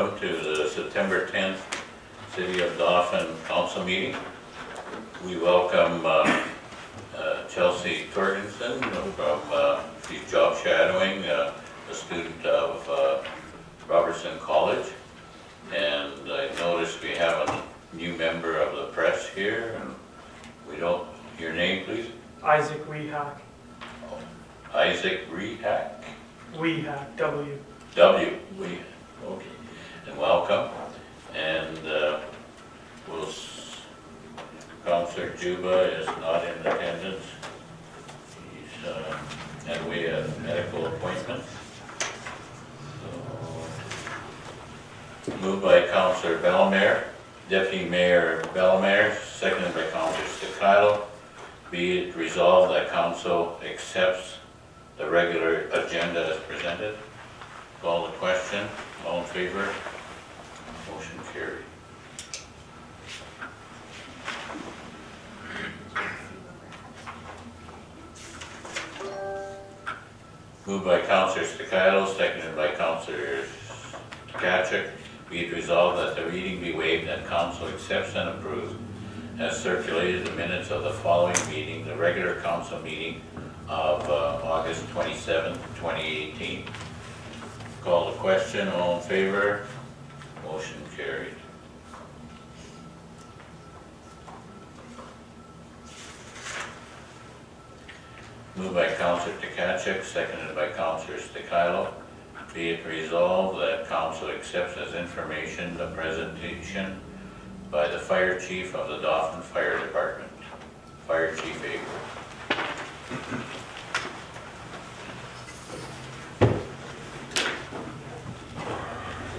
welcome to the September 10th City of Dauphin Council meeting. We welcome Chelsea Torgensen from, she's job shadowing, a student of Robertson College. And I noticed we have a new member of the press here. And we don't, your name please? Isaac Wehack. Oh, Isaac Wehack? Wehack, W. W. Okay. And welcome. And Councillor Juba is not in attendance. He's, and we have medical appointments. So, moved by Councillor Bellemare, Deputy Mayor Bellemare, seconded by Councillor Staccato. Be it resolved that Council accepts the regular agenda as presented. Call the question. All in favor? Motion carried. Moved by Councillor Staccato, seconded by Councillor Tkachuk. Be it resolved that the reading be waived and Council accepts and approves as circulated the minutes of the following meeting, the regular Council meeting of August 27th, 2018. Call the question. All in favor? Motion carried. Moved by Councillor Tkachuk, seconded by Councillor Staccato. Be it resolved that Council accepts as information the presentation by the Fire Chief of the Dauphin Fire Department, Fire Chief Avery.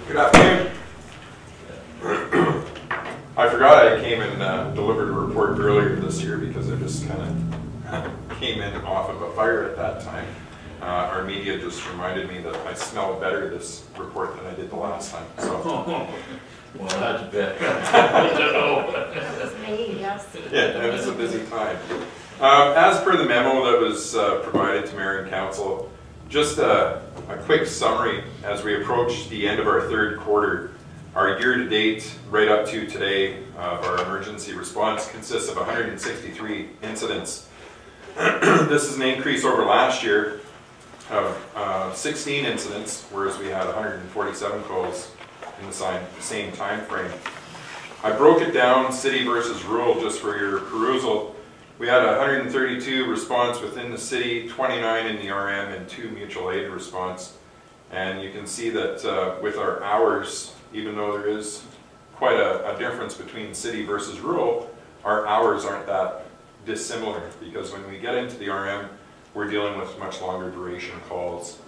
Good afternoon. I forgot I came and delivered a report earlier this year because I just kind of came in off of a fire at that time. Our media just reminded me that I smell better this report than I did the last time. So. Well, that's better. Yes. Yeah, it was a busy time. As per the memo that was provided to Mayor and Council, just a quick summary as we approach the end of our third quarter. Our year-to-date, right up to today, of our emergency response consists of 163 incidents. This is an increase over last year of 16 incidents, whereas we had 147 calls in the same time frame. I broke it down city versus rural just for your perusal. We had 132 response within the city, 29 in the RM, and 2 mutual aid response. And you can see that with our hours, even though there is quite a difference between city versus rural, our hours aren't that dissimilar, because when we get into the RM, we're dealing with much longer duration calls.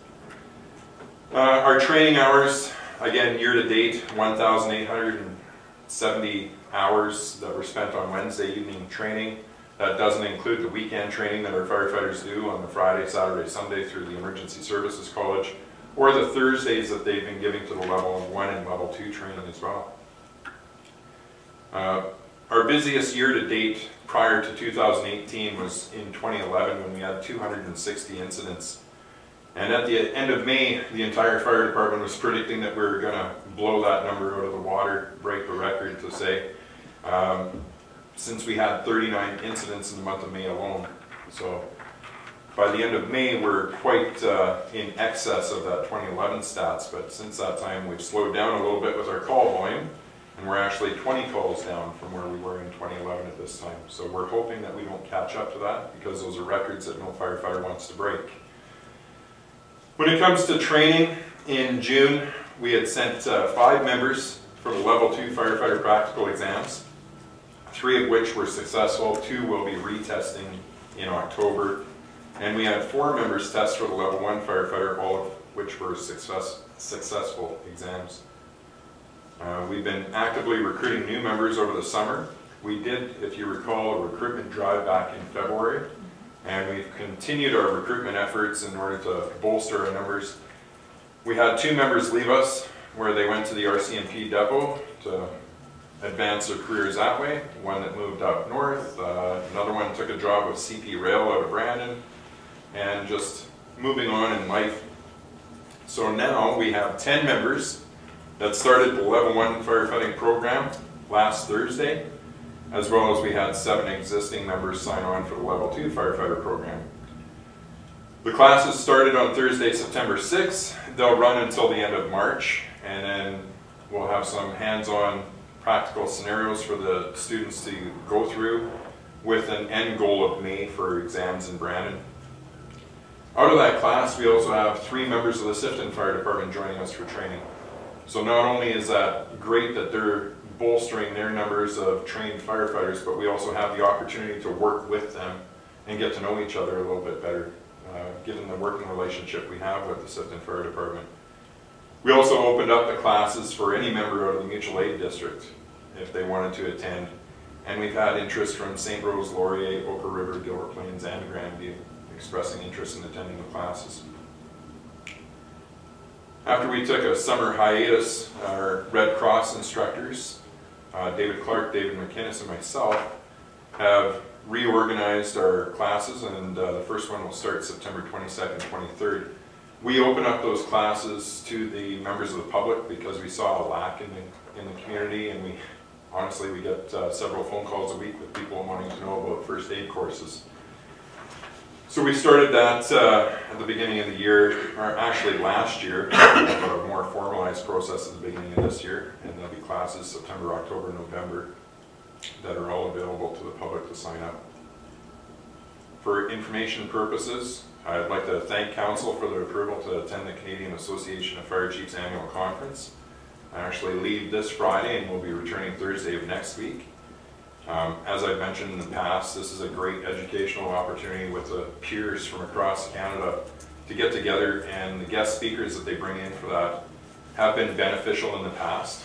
Our training hours, again, year to date, 1,870 hours that were spent on Wednesday evening training. That doesn't include the weekend training that our firefighters do on the Friday, Saturday, Sunday through the Emergency Services College, or the Thursdays that they've been giving to the level 1 and level 2 training as well. Our busiest year to date prior to 2018 was in 2011 when we had 260 incidents. And at the end of May, the entire fire department was predicting that we were going to blow that number out of the water, break the record to say, since we had 39 incidents in the month of May alone. So by the end of May, we're quite in excess of that 2011 stats, but since that time we've slowed down a little bit with our call volume, and we're actually 20 calls down from where we were in 2011 at this time. So we're hoping that we don't catch up to that, because those are records that no firefighter wants to break. When it comes to training, in June we had sent 5 members for the level 2 firefighter practical exams, 3 of which were successful, 2 will be retesting in October, and we had 4 members test for the level 1 firefighter, all of which were successful exams. We've been actively recruiting new members over the summer. We did, if you recall, a recruitment drive back in February, and we've continued our recruitment efforts in order to bolster our numbers. We had 2 members leave us, where they went to the RCMP depot to advance their careers that way. One that moved up north, another one took a job with CP Rail out of Brandon, and just moving on in life. So now we have 10 members that started the Level 1 firefighting program last Thursday, as well as we had 7 existing members sign on for the Level 2 firefighter program. The classes started on Thursday, September 6th. They'll run until the end of March, and then we'll have some hands-on practical scenarios for the students to go through with an end goal of May for exams in Brandon. Out of that class, we also have 3 members of the Sifton Fire Department joining us for training. So not only is that great that they're bolstering their numbers of trained firefighters, but we also have the opportunity to work with them and get to know each other a little bit better, given the working relationship we have with the Sifton Fire Department. We also opened up the classes for any member out of the mutual aid district if they wanted to attend. And we've had interest from St. Rose, Laurier, Oka River, Gilbert Plains, and Grandview expressing interest in attending the classes. After we took a summer hiatus, our Red Cross instructors, David Clark, David McInnes, and myself, have reorganized our classes, and the first one will start September 22nd, 23rd. We open up those classes to the members of the public because we saw a lack in the community, and honestly we get several phone calls a week with people wanting to know about first aid courses. So we started that at the beginning of the year, or actually last year, a more formalized process at the beginning of this year, and there'll be classes September, October, November that are all available to the public to sign up. For information purposes, I'd like to thank Council for their approval to attend the Canadian Association of Fire Chiefs annual conference. I actually leave this Friday and will be returning Thursday of next week. As I've mentioned in the past, this is a great educational opportunity with the peers from across Canada to get together, and the guest speakers that they bring in for that have been beneficial in the past.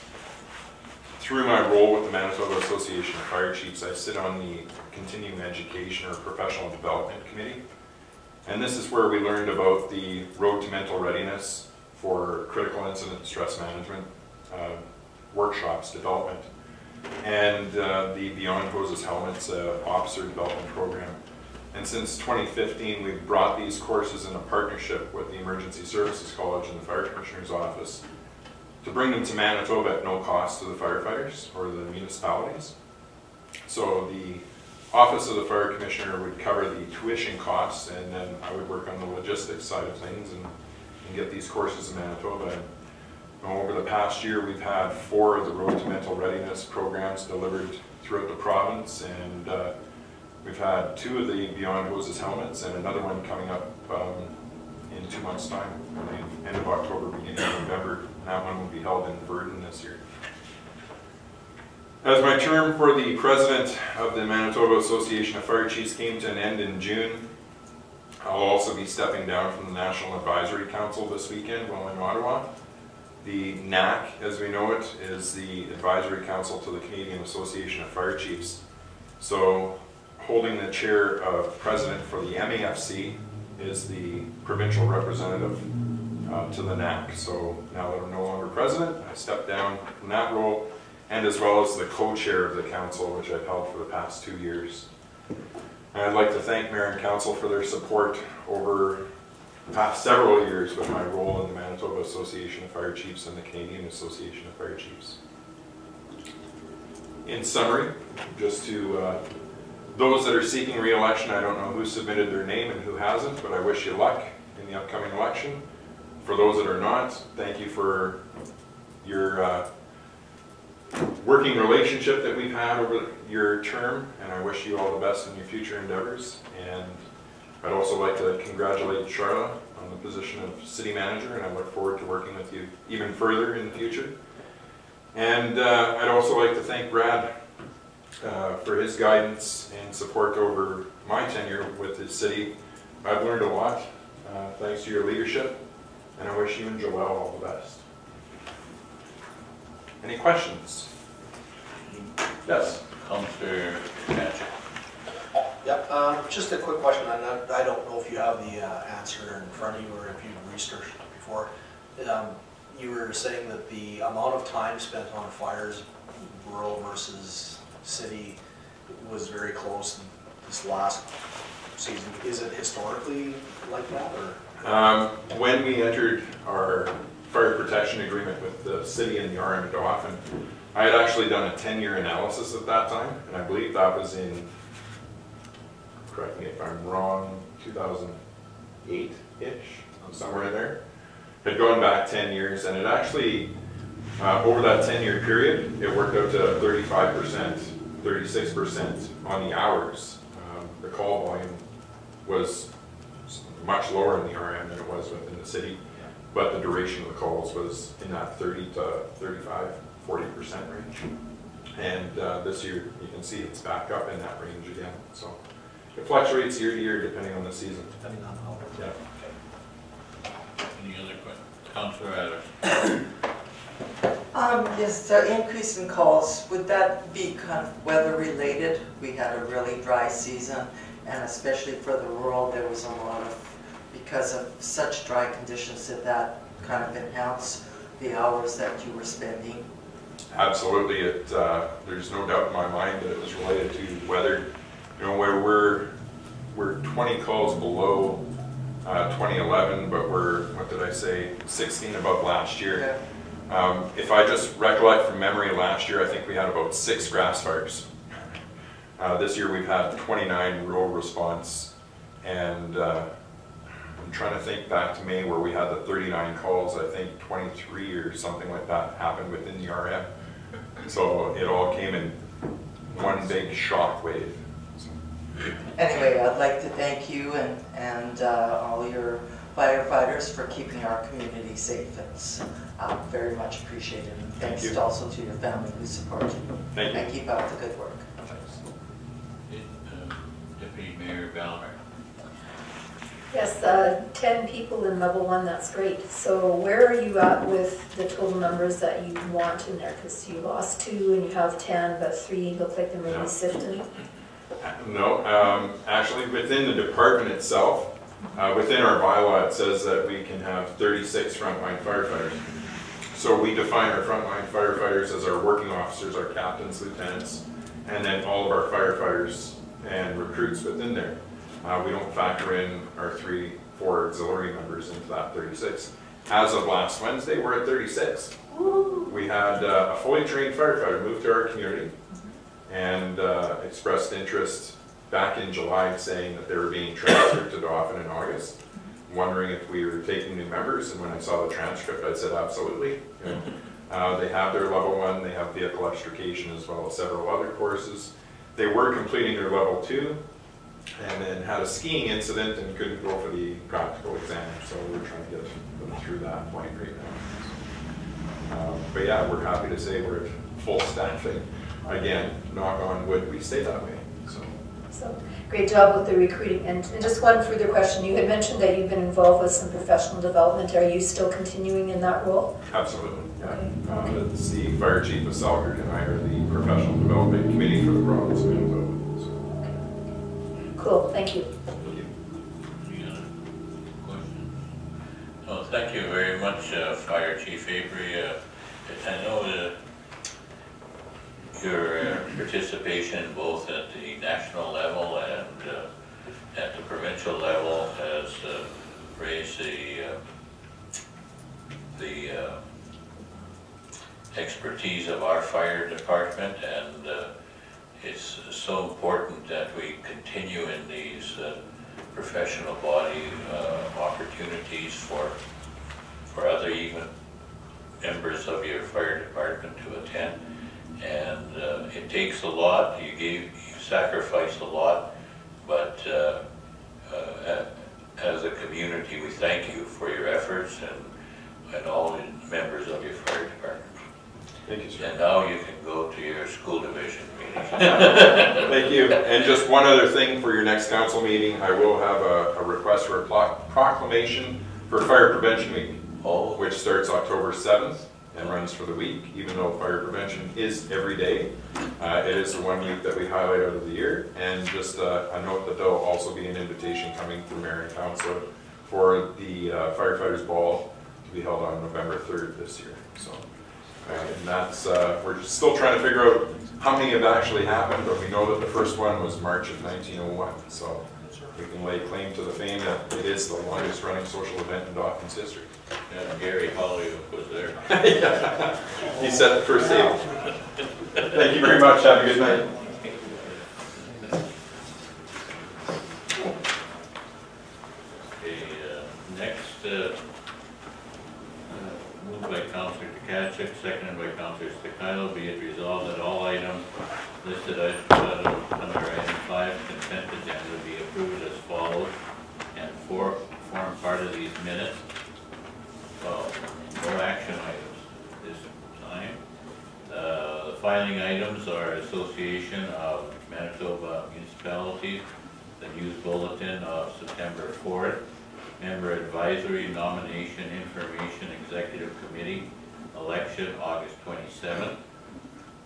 Through my role with the Manitoba Association of Fire Chiefs, I sit on the Continuing Education or Professional Development Committee, and this is where we learned about the Road to Mental Readiness for Critical Incident Stress Management workshops development, and the Beyond Hoses Helmets Officer Development Program. And since 2015, we've brought these courses in a partnership with the Emergency Services College and the Fire Commissioner's Office to bring them to Manitoba at no cost to the firefighters or the municipalities. So the Office of the Fire Commissioner would cover the tuition costs, and then I would work on the logistics side of things and get these courses in Manitoba. And over the past year, we've had 4 of the Road to Mental Readiness programs delivered throughout the province, and we've had 2 of the Beyond Hoses helmets and another one coming up in 2 months' time, the end of October, beginning of November. And that one will be held in Virden this year. As my term for the president of the Manitoba Association of Fire Chiefs came to an end in June, I'll also be stepping down from the National Advisory Council this weekend while in Ottawa. The NAC, as we know it, is the Advisory Council to the Canadian Association of Fire Chiefs. So holding the chair of president for the MAFC is the provincial representative to the NAC. So now that I'm no longer president, I step down from that role, and as well as the co-chair of the council, which I've held for the past 2 years. And I'd like to thank Mayor and Council for their support over the past several years with my role in the Manitoba Association of Fire Chiefs and the Canadian Association of Fire Chiefs. In summary, just to those that are seeking re-election, I don't know who submitted their name and who hasn't, but I wish you luck in the upcoming election. For those that are not, thank you for your working relationship that we've had over your term, and I wish you all the best in your future endeavors. And I'd also like to congratulate Charla on the position of city manager, and I look forward to working with you even further in the future. And I'd also like to thank Brad for his guidance and support over my tenure with the city. I've learned a lot thanks to your leadership, and I wish you and Joelle all the best. Any questions? Yes. Councillor Magic. Yeah, just a quick question. I don't know if you have the answer in front of you or if you've researched it before. You were saying that the amount of time spent on fires, rural versus city, was very close this last season. Is it historically like that, or? When we entered our fire protection agreement with the city and the RM of Dauphin. I had actually done a 10-year analysis at that time, and I believe that was in, correct me if I'm wrong, 2008-ish, somewhere in there. Had gone back 10 years, and it actually, over that 10-year period, it worked out to 35%, 36% on the hours. The call volume was much lower in the RM than it was within the city, but the duration of the calls was in that 30 to 35, 40% range. And this year, you can see it's back up in that range again. So it fluctuates year to year depending on the season. Depending on how. Yeah. Any other questions? Councillor Adams? Yes, the increase in calls, would that be kind of weather related? We had a really dry season, and especially for the rural, there was a lot of, because of such dry conditions, did that kind of enhance the hours that you were spending? Absolutely. There's no doubt in my mind that it was related to weather. You know, where we're 20 calls below 2011, but we're, what did I say, 16 above last year. Yeah. If I just recollect from memory, last year I think we had about 6 grass fires. This year we've had 29 rural response, and I'm trying to think back to May where we had the 39 calls. I think 23 or something like that happened within the RM. So it all came in one big shock wave. Anyway, I'd like to thank you and all your firefighters for keeping our community safe. It's very much appreciated. And thanks you. also to your family who support you. Thank you. And keep up the good work. Deputy Mayor Ballmer. Yes, 10 people in level 1, that's great. So where are you at with the total numbers that you want in there? Because you lost 2 and you have 10, but 3 look like they're maybe sifting. No, actually within the department itself, within our bylaw it says that we can have 36 frontline firefighters. So we define our frontline firefighters as our working officers, our captains, lieutenants, and then all of our firefighters and recruits within there. We don't factor in our 3, 4 auxiliary members into that 36. As of last Wednesday, we're at 36. Woo. We had a fully trained firefighter move to our community and expressed interest back in July saying that they were being transferred to Dauphin in August, wondering if we were taking new members, and when I saw the transcript I said absolutely. You know, they have their level 1, they have vehicle extrication as well as several other courses. They were completing their level 2 and then had a skiing incident and couldn't go for the practical exam, so we're trying to get them through that point right now. But yeah, we're happy to say we're at full staffing. Again, knock on wood, we stay that way. So great job with the recruiting. And just one further question. You had mentioned that you've been involved with some professional development. Are you still continuing in that role? Absolutely, yeah. Okay. It's the Fire Chief of Selkirk and I are the Professional Development Committee for the province of Manitoba. Cool, thank you. Thank you. Any other questions? Well, thank you very much, Fire Chief Avery. I know that your participation both at the national level and at the provincial level has raised the expertise of our fire department, and it's so important that we continue in these professional body opportunities for other even members of your fire department to attend. And it takes a lot. You sacrifice a lot, but as a community, we thank you for your efforts and all the members of your fire department. Thank you, sir. And now you can go to your school division meeting. Thank you. And just one other thing for your next council meeting, I will have a request for a proclamation for Fire Prevention Week, which starts October 7th and runs for the week, even though fire prevention is every day. It is the one week that we highlight out of the year. And just a note that there'll also be an invitation coming from Mayor and Council for the Firefighters Ball to be held on November 3rd this year. So, and that's, we're just still trying to figure out how many have actually happened, but we know that the first one was March of 1901. So we can lay claim to the fame that it is the longest running social event in Dauphin's history. Yeah, Gary Holyoke was there. He set the first table. Thank you very much. Have a good night. Okay, next, moved by Councillor Tkachuk, seconded by Councillor Stakilo, be it resolved that all items listed under item 5 consent agenda be approved as follows and form part of these minutes. Well, no action items this time. The filing items are Association of Manitoba Municipalities, the news bulletin of September 4th, Member Advisory Nomination Information Executive Committee, election August 27th,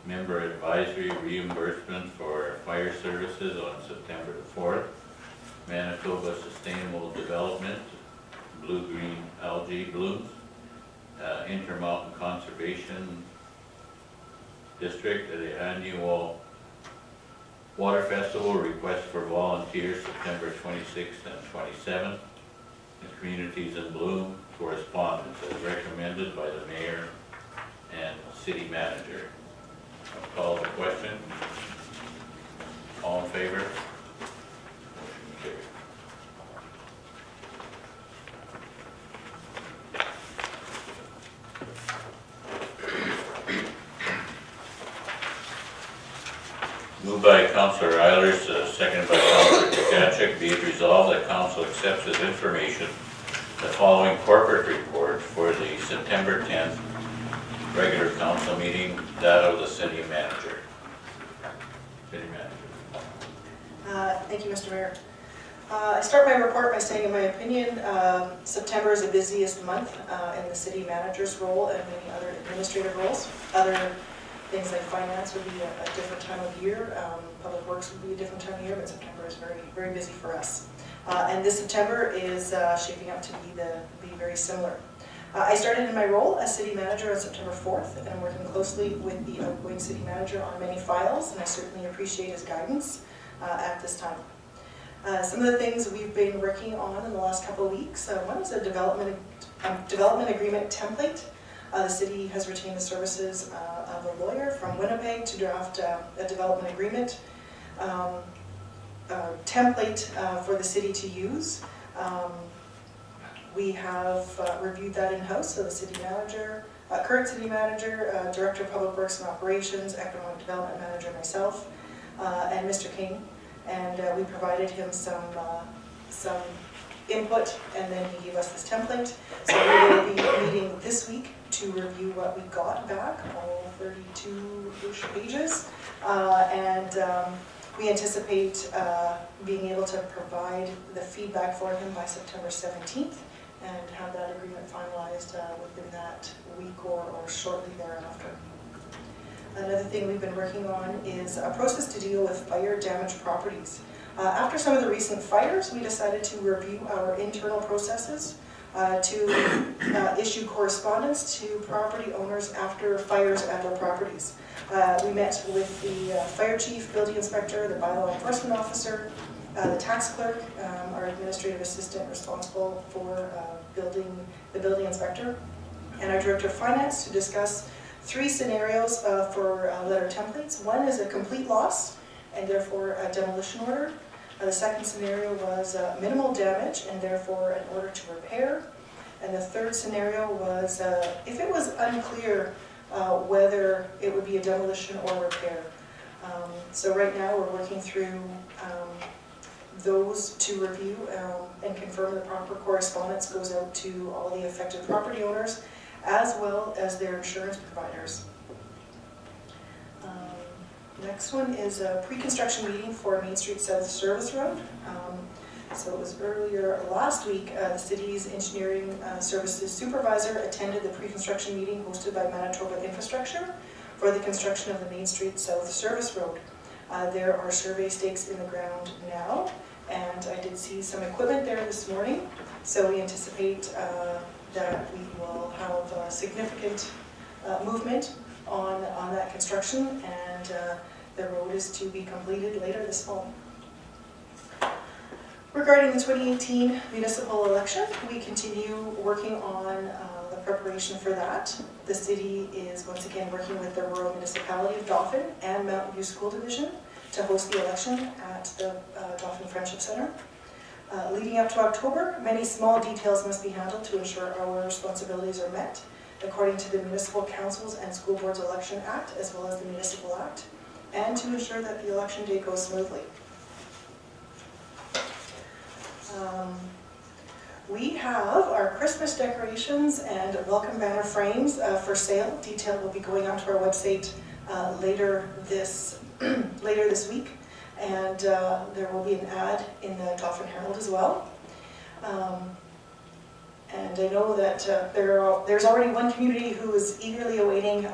Member Advisory Reimbursement for Fire Services on September 4th, Manitoba Sustainable Development, Blue-Green Algae Blooms, Intermountain Conservation District, the annual Water Festival, request for volunteers September 26th and 27th, and Communities in Bloom, correspondence as recommended by the Mayor and City Manager. I'll call the question. All in favor? Motion carried. Moved by Councillor Eilers, seconded by Councillor Tkachuk, be it resolved that Council accepts as information the following corporate report for the September 10th regular Council meeting, that of the City Manager. City Manager. Thank you, Mr. Mayor. I start my report by saying, in my opinion, September is the busiest month in the City Manager's role and many other administrative roles. Other things like finance would be a different time of year, public works would be a different time of year, but September is very, very busy for us. And this September is shaping up to be very similar. I started in my role as City Manager on September 4th, and I'm working closely with the outgoing City Manager on many files, and I certainly appreciate his guidance at this time. Some of the things we've been working on in the last couple of weeks, one is a development agreement template. The city has retained the services of a lawyer from Winnipeg to draft a development agreement template for the city to use. We have reviewed that in-house, so the city manager, current city manager, director of public works and operations, economic development manager, myself, and Mr. King, and we provided him some input, and then he gave us this template. So we will be meeting this week to review what we got back, all 32-ish pages, and we anticipate being able to provide the feedback for him by September 17th and have that agreement finalized within that week or shortly thereafter. Another thing we've been working on is a process to deal with fire damaged properties. After some of the recent fires, we decided to review our internal processes to issue correspondence to property owners after fires at their properties. We met with the fire chief, building inspector, the bylaw enforcement officer, the tax clerk, our administrative assistant responsible for the building inspector, and our director of finance to discuss 3 scenarios for letter templates. One is a complete loss and therefore a demolition order. The second scenario was minimal damage and therefore an order to repair. And the third scenario was if it was unclear whether it would be a demolition or repair. So right now we're working through those to review and confirm the proper correspondence goes out to all the affected property owners as well as their insurance providers. Next one is a pre-construction meeting for Main Street South Service Road. So it was earlier last week, the city's engineering services supervisor attended the pre-construction meeting hosted by Manitoba Infrastructure for the construction of the Main Street South Service Road. There are survey stakes in the ground now, and I did see some equipment there this morning, so we anticipate that we will have significant movement on that construction, and the road is to be completed later this fall. Regarding the 2018 municipal election, we continue working on the preparation for that. The city is once again working with the rural municipality of Dauphin and Mountain View School Division to host the election at the Dauphin Friendship Center. Leading up to October, many small details must be handled to ensure our responsibilities are met according to the Municipal Councils and School Boards Election Act as well as the Municipal Act, and to ensure that the election day goes smoothly. We have our Christmas decorations and welcome banner frames for sale. Detail will be going onto our website later this week, and there will be an ad in the Dauphin Herald as well. And I know that there's already one community who is eagerly awaiting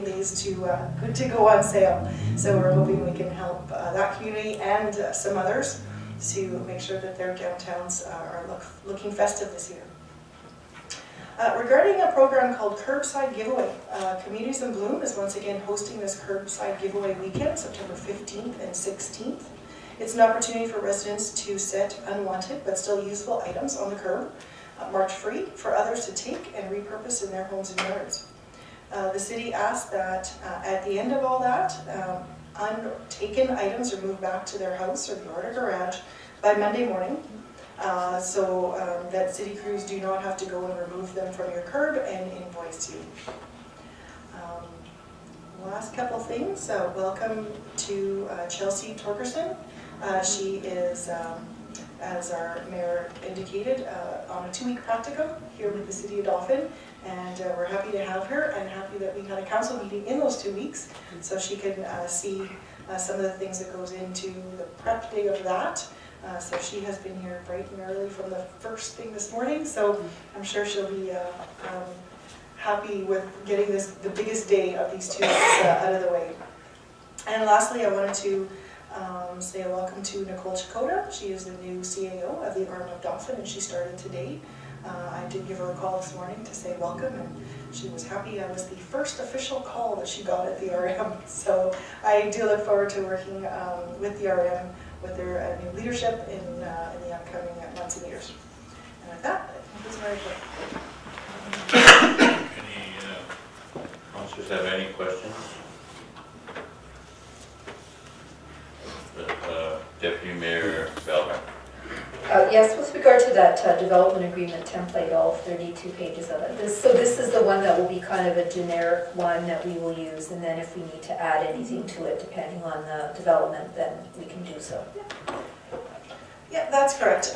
these to go on sale. So we're hoping we can help that community and some others to make sure that their downtowns are looking festive this year. Regarding a program called Curbside Giveaway, Communities in Bloom is once again hosting this Curbside Giveaway weekend, September 15th and 16th. It's an opportunity for residents to set unwanted but still useful items on the curb, marked free, for others to take and repurpose in their homes and yards. The city asks that at the end of all that, untaken items are moved back to their house or the yard or garage by Monday morning, so that city crews do not have to go and remove them from your curb and invoice you. Last couple things, welcome to Chelsea Torgerson. She is, as our mayor indicated, on a 2-week practicum here with the city of Dauphin, and we're happy to have her and happy that we had a council meeting in those 2 weeks so she can see some of the things that goes into the prep day of that. So she has been here bright and early from the first thing this morning, so I'm sure she'll be happy with getting the biggest day of these 2 weeks out of the way. And lastly, I wanted to say a welcome to Nicole Chakota. She is the new CAO of the Arm of Dauphin, and she started today. I did give her a call this morning to say welcome, and she was happy. I was the first official call that she got at the RM, so I do look forward to working with the RM, with their new leadership in the upcoming months and years. And with that concludes my report. Any councillors have any questions? Deputy Mayor Bellmer. Yes, with regard to that development agreement template, all 32 pages of it. So this is the one that will be kind of a generic one that we will use, and then if we need to add anything to it, depending on the development, then we can do so. Yeah, that's correct.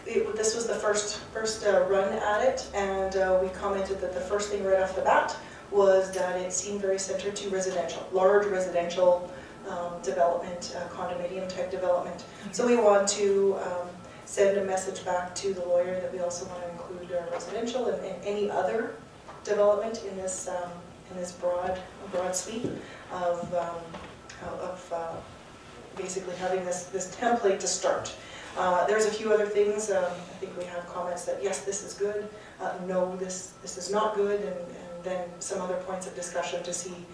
This was the first run at it, and we commented that the first thing right off the bat was that it seemed very centered to residential, large residential development, condominium type development. So we want to send a message back to the lawyer that we also want to include residential and any other development in this broad sweep of basically having this template to start. There's a few other things. I think we have comments that yes, this is good. No, this is not good, and then some other points of discussion to see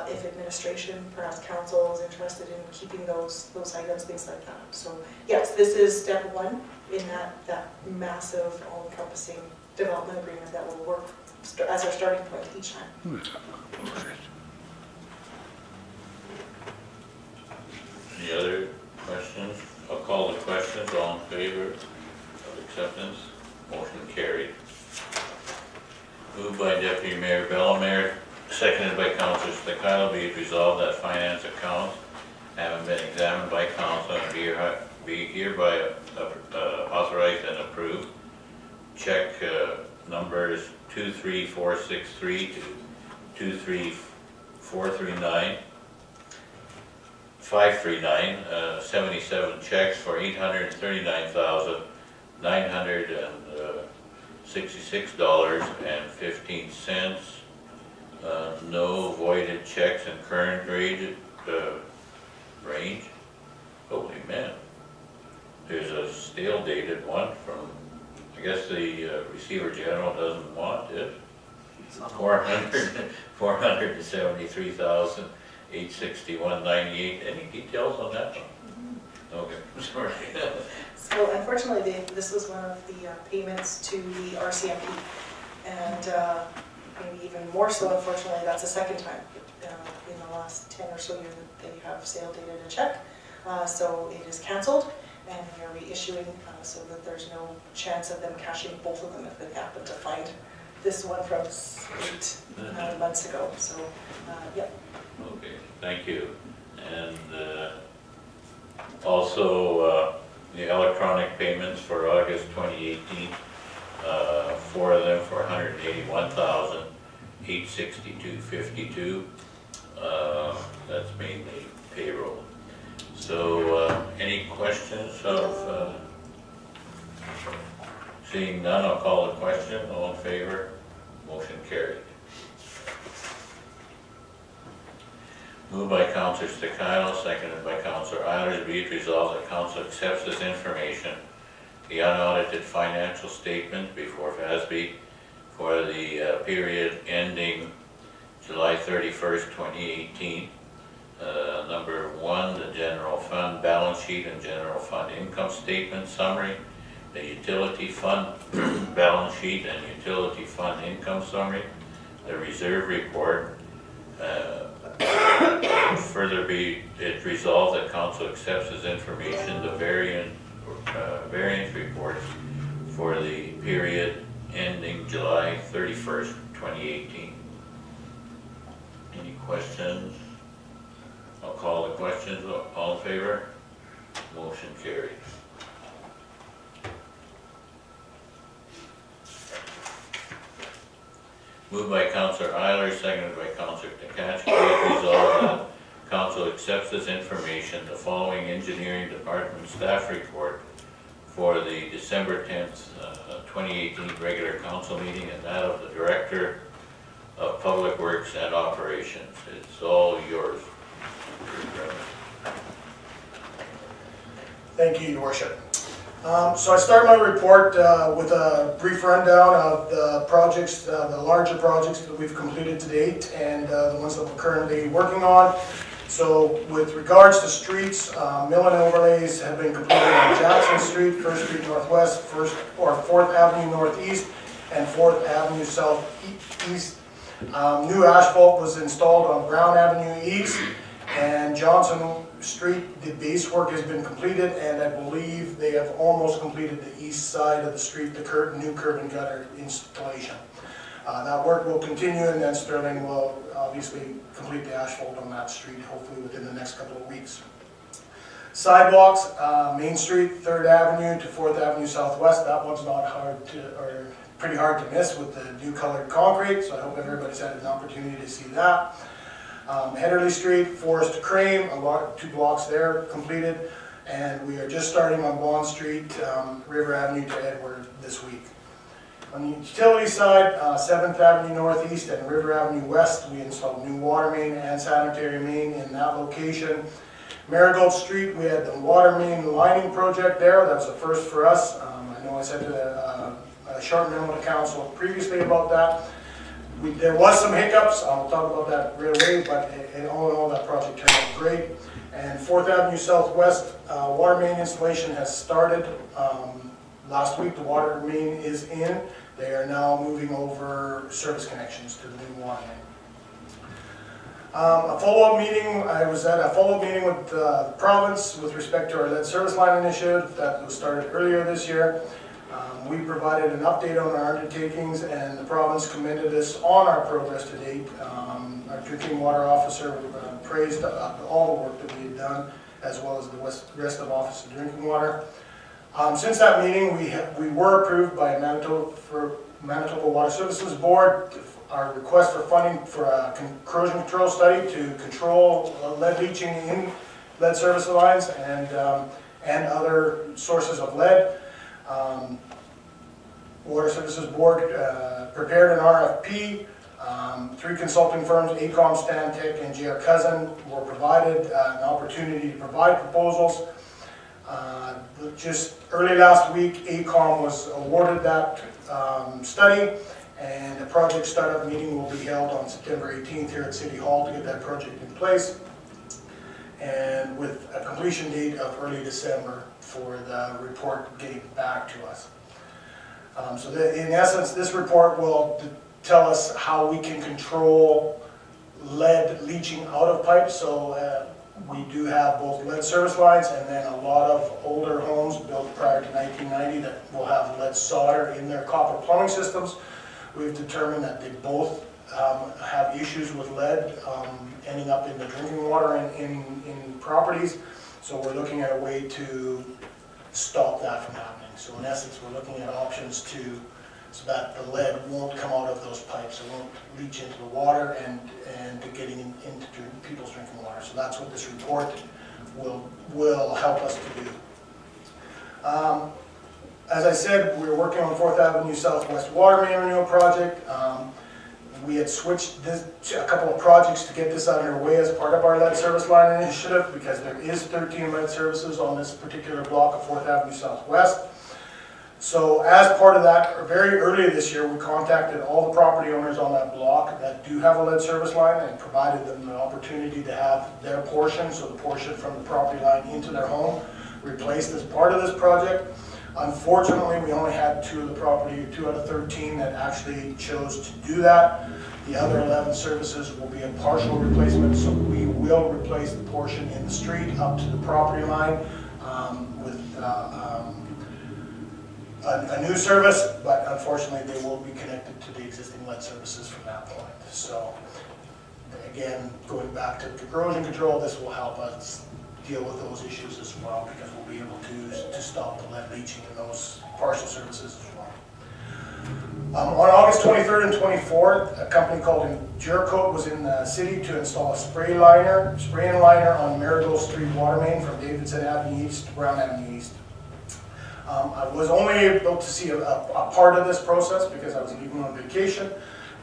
if administration, perhaps council, is interested in keeping those items, things like that. So yes, this is step one in that massive, all-encompassing development agreement that will work as our starting point each time. Any other questions? I'll call the questions. All in favor of acceptance? Motion carried. Moved by Deputy Mayor Bellmer, seconded by Councillor Stakilo, be it resolved that finance accounts having been examined by council and be hereby authorized and approved. Check numbers 23463 to 23439. 77 checks for $839,966.15. No voided checks in current range. Holy man. There's a stale dated one from, I guess the Receiver General doesn't want it. 473,861.98. Any details on that one? Okay, sorry. unfortunately, this was one of the payments to the RCMP. And maybe even more so, unfortunately, that's the second time in the last 10 or so years that they have sale dated a check. So it is canceled, and we are reissuing so that there's no chance of them cashing both of them if they happen to find this one from 8 months ago. So, yep. Okay, thank you. And also the electronic payments for August 2018, 4 of them for $181,862.52. That's mainly payroll. So any questions of, seeing none, I'll call the question. All in favor? Motion carried. Moved by Councillor Stakilo, seconded by Councillor Eilers. Be it resolved that Council accepts this information, the unaudited financial statement before FASB for the period ending July 31st, 2018. Number 1, the general fund balance sheet and general fund income statement summary, the utility fund balance sheet and utility fund income summary, the reserve report. Further be it resolved that Council accepts as information the variance reports for the period ending July 31st, 2018. Any questions? I'll call the questions. All in favor? Motion carried. Moved by Councillor Eilers, seconded by Councillor Tkachuk. Be it resolved that Council accepts this information, the following engineering department staff report for the December 10th, 2018 regular council meeting, and that of the Director of Public Works and Operations. It's all yours. Thank you, Your Worship. So I start my report with a brief rundown of the projects, the larger projects that we've completed to date and the ones that we're currently working on. So with regards to streets, mill and overlays have been completed on Jackson Street, 1st Street Northwest, 4th Avenue Northeast, and 4th Avenue Southeast. New asphalt was installed on Brown Avenue East, and Johnson Street, the base work has been completed, and I believe they have almost completed the east side of the street, the new curb and gutter installation. That work will continue, and then Sterling will obviously complete the asphalt on that street, hopefully within the next couple of weeks. Sidewalks, Main Street, 3rd Avenue to 4th Avenue Southwest. That one's not hard to, or pretty hard to miss with the new colored concrete, so I hope everybody's had an opportunity to see that. Heatherly Street, Forest to Crane, 2 blocks there completed, and we are just starting on Bond Street, River Avenue to Edward this week. On the utility side, 7th Avenue Northeast and River Avenue West, we installed new water main and sanitary main in that location. Marigold Street, we had the water main lining project there. That was a first for us. I know I sent a short memo to council previously about that. There was some hiccups, I'll talk about that right away, but all in all that project turned out great. And 4th Avenue Southwest, water main installation has started. Last week the water main is in. They are now moving over service connections to the new water main. A follow-up meeting, I was at a follow-up meeting with the province with respect to our lead service line initiative that was started earlier this year. We provided an update on our undertakings, and the province commended us on our progress to date. Our drinking water officer praised all the work that we had done, as well as the rest of Office of Drinking Water. Since that meeting, we were approved by Manitoba Water Services Board our request for funding for a corrosion control study to control lead leaching in lead service lines and other sources of lead. Water Services Board prepared an RFP. 3 consulting firms, AECOM, Stantec, and J.R. Cousin, were provided an opportunity to provide proposals. Just early last week, AECOM was awarded that study, and a project startup meeting will be held on September 18th here at City Hall to get that project in place, and with a completion date of early December for the report getting back to us. So in essence, this report will tell us how we can control lead leaching out of pipes. So we do have both lead service lines and then a lot of older homes built prior to 1990 that will have lead solder in their copper plumbing systems. We've determined that they both have issues with lead ending up in the drinking water in properties. So we're looking at a way to stop that from happening. So in essence, we're looking at options so that the lead won't come out of those pipes, it won't leach into the water and getting into people's drinking water. So that's what this report will help us to do. As I said, we're working on 4th Avenue Southwest Water Main Renewal Project. We had switched a couple of projects to get this underway as part of our lead service line initiative because there is 13 lead services on this particular block of 4th Avenue Southwest. So as part of that, very early this year, we contacted all the property owners on that block that do have a lead service line and provided them the opportunity to have their portion, so the portion from the property line into their home, replaced as part of this project. Unfortunately, we only had 2 out of 13 that actually chose to do that. The other 11 services will be a partial replacement, so we will replace the portion in the street up to the property line with a new service, but unfortunately they will be connected to the existing lead services from that point. So again, going back to corrosion control, this will help us deal with those issues as well because we'll be able to stop the lead leaching in those partial services as well. On August 23rd and 24th, a company called Endurcoat was in the city to install a spray and liner on Marigold Street water main from Davidson Avenue East to Brown Avenue East. I was only able to see a part of this process because I was leaving on vacation,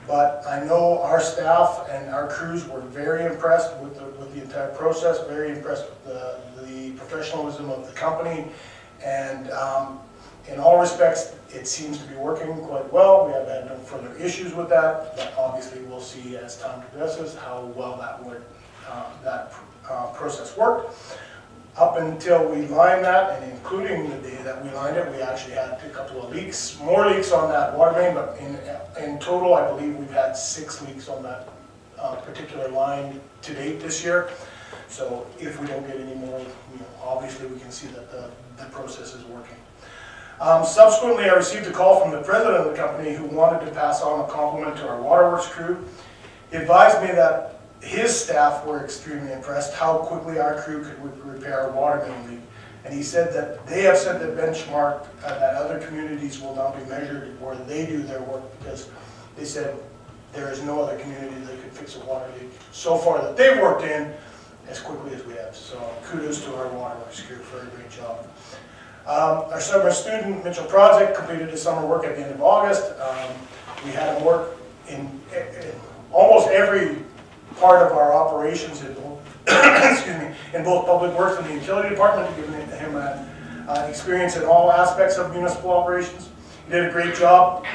but I know our staff and our crews were very impressed with the entire process, very impressed with the professionalism of the company, and in all respects, it seems to be working quite well. We have had no further issues with that, but obviously we'll see as time progresses how well that process worked. Up until we lined that, and including the day that we lined it, we actually had a couple of leaks, more leaks on that water main, but in total, I believe we've had 6 leaks on that particular line to date this year. So if we don't get any more, obviously we can see that the process is working. Subsequently, I received a call from the president of the company who wanted to pass on a compliment to our waterworks crew. He advised me that his staff were extremely impressed how quickly our crew could repair a water main leak. And he said that they have set the benchmark that other communities will now be measured where they do their work because they said there is no other community that could fix a water leak so far that they've worked in as quickly as we have. So kudos to our waterworks crew for a great job. Our summer student Mitchell project completed his summer work at the end of August. We had him work in almost every part of our operations in both, in both public works and the utility department, giving him experience in all aspects of municipal operations. He did a great job.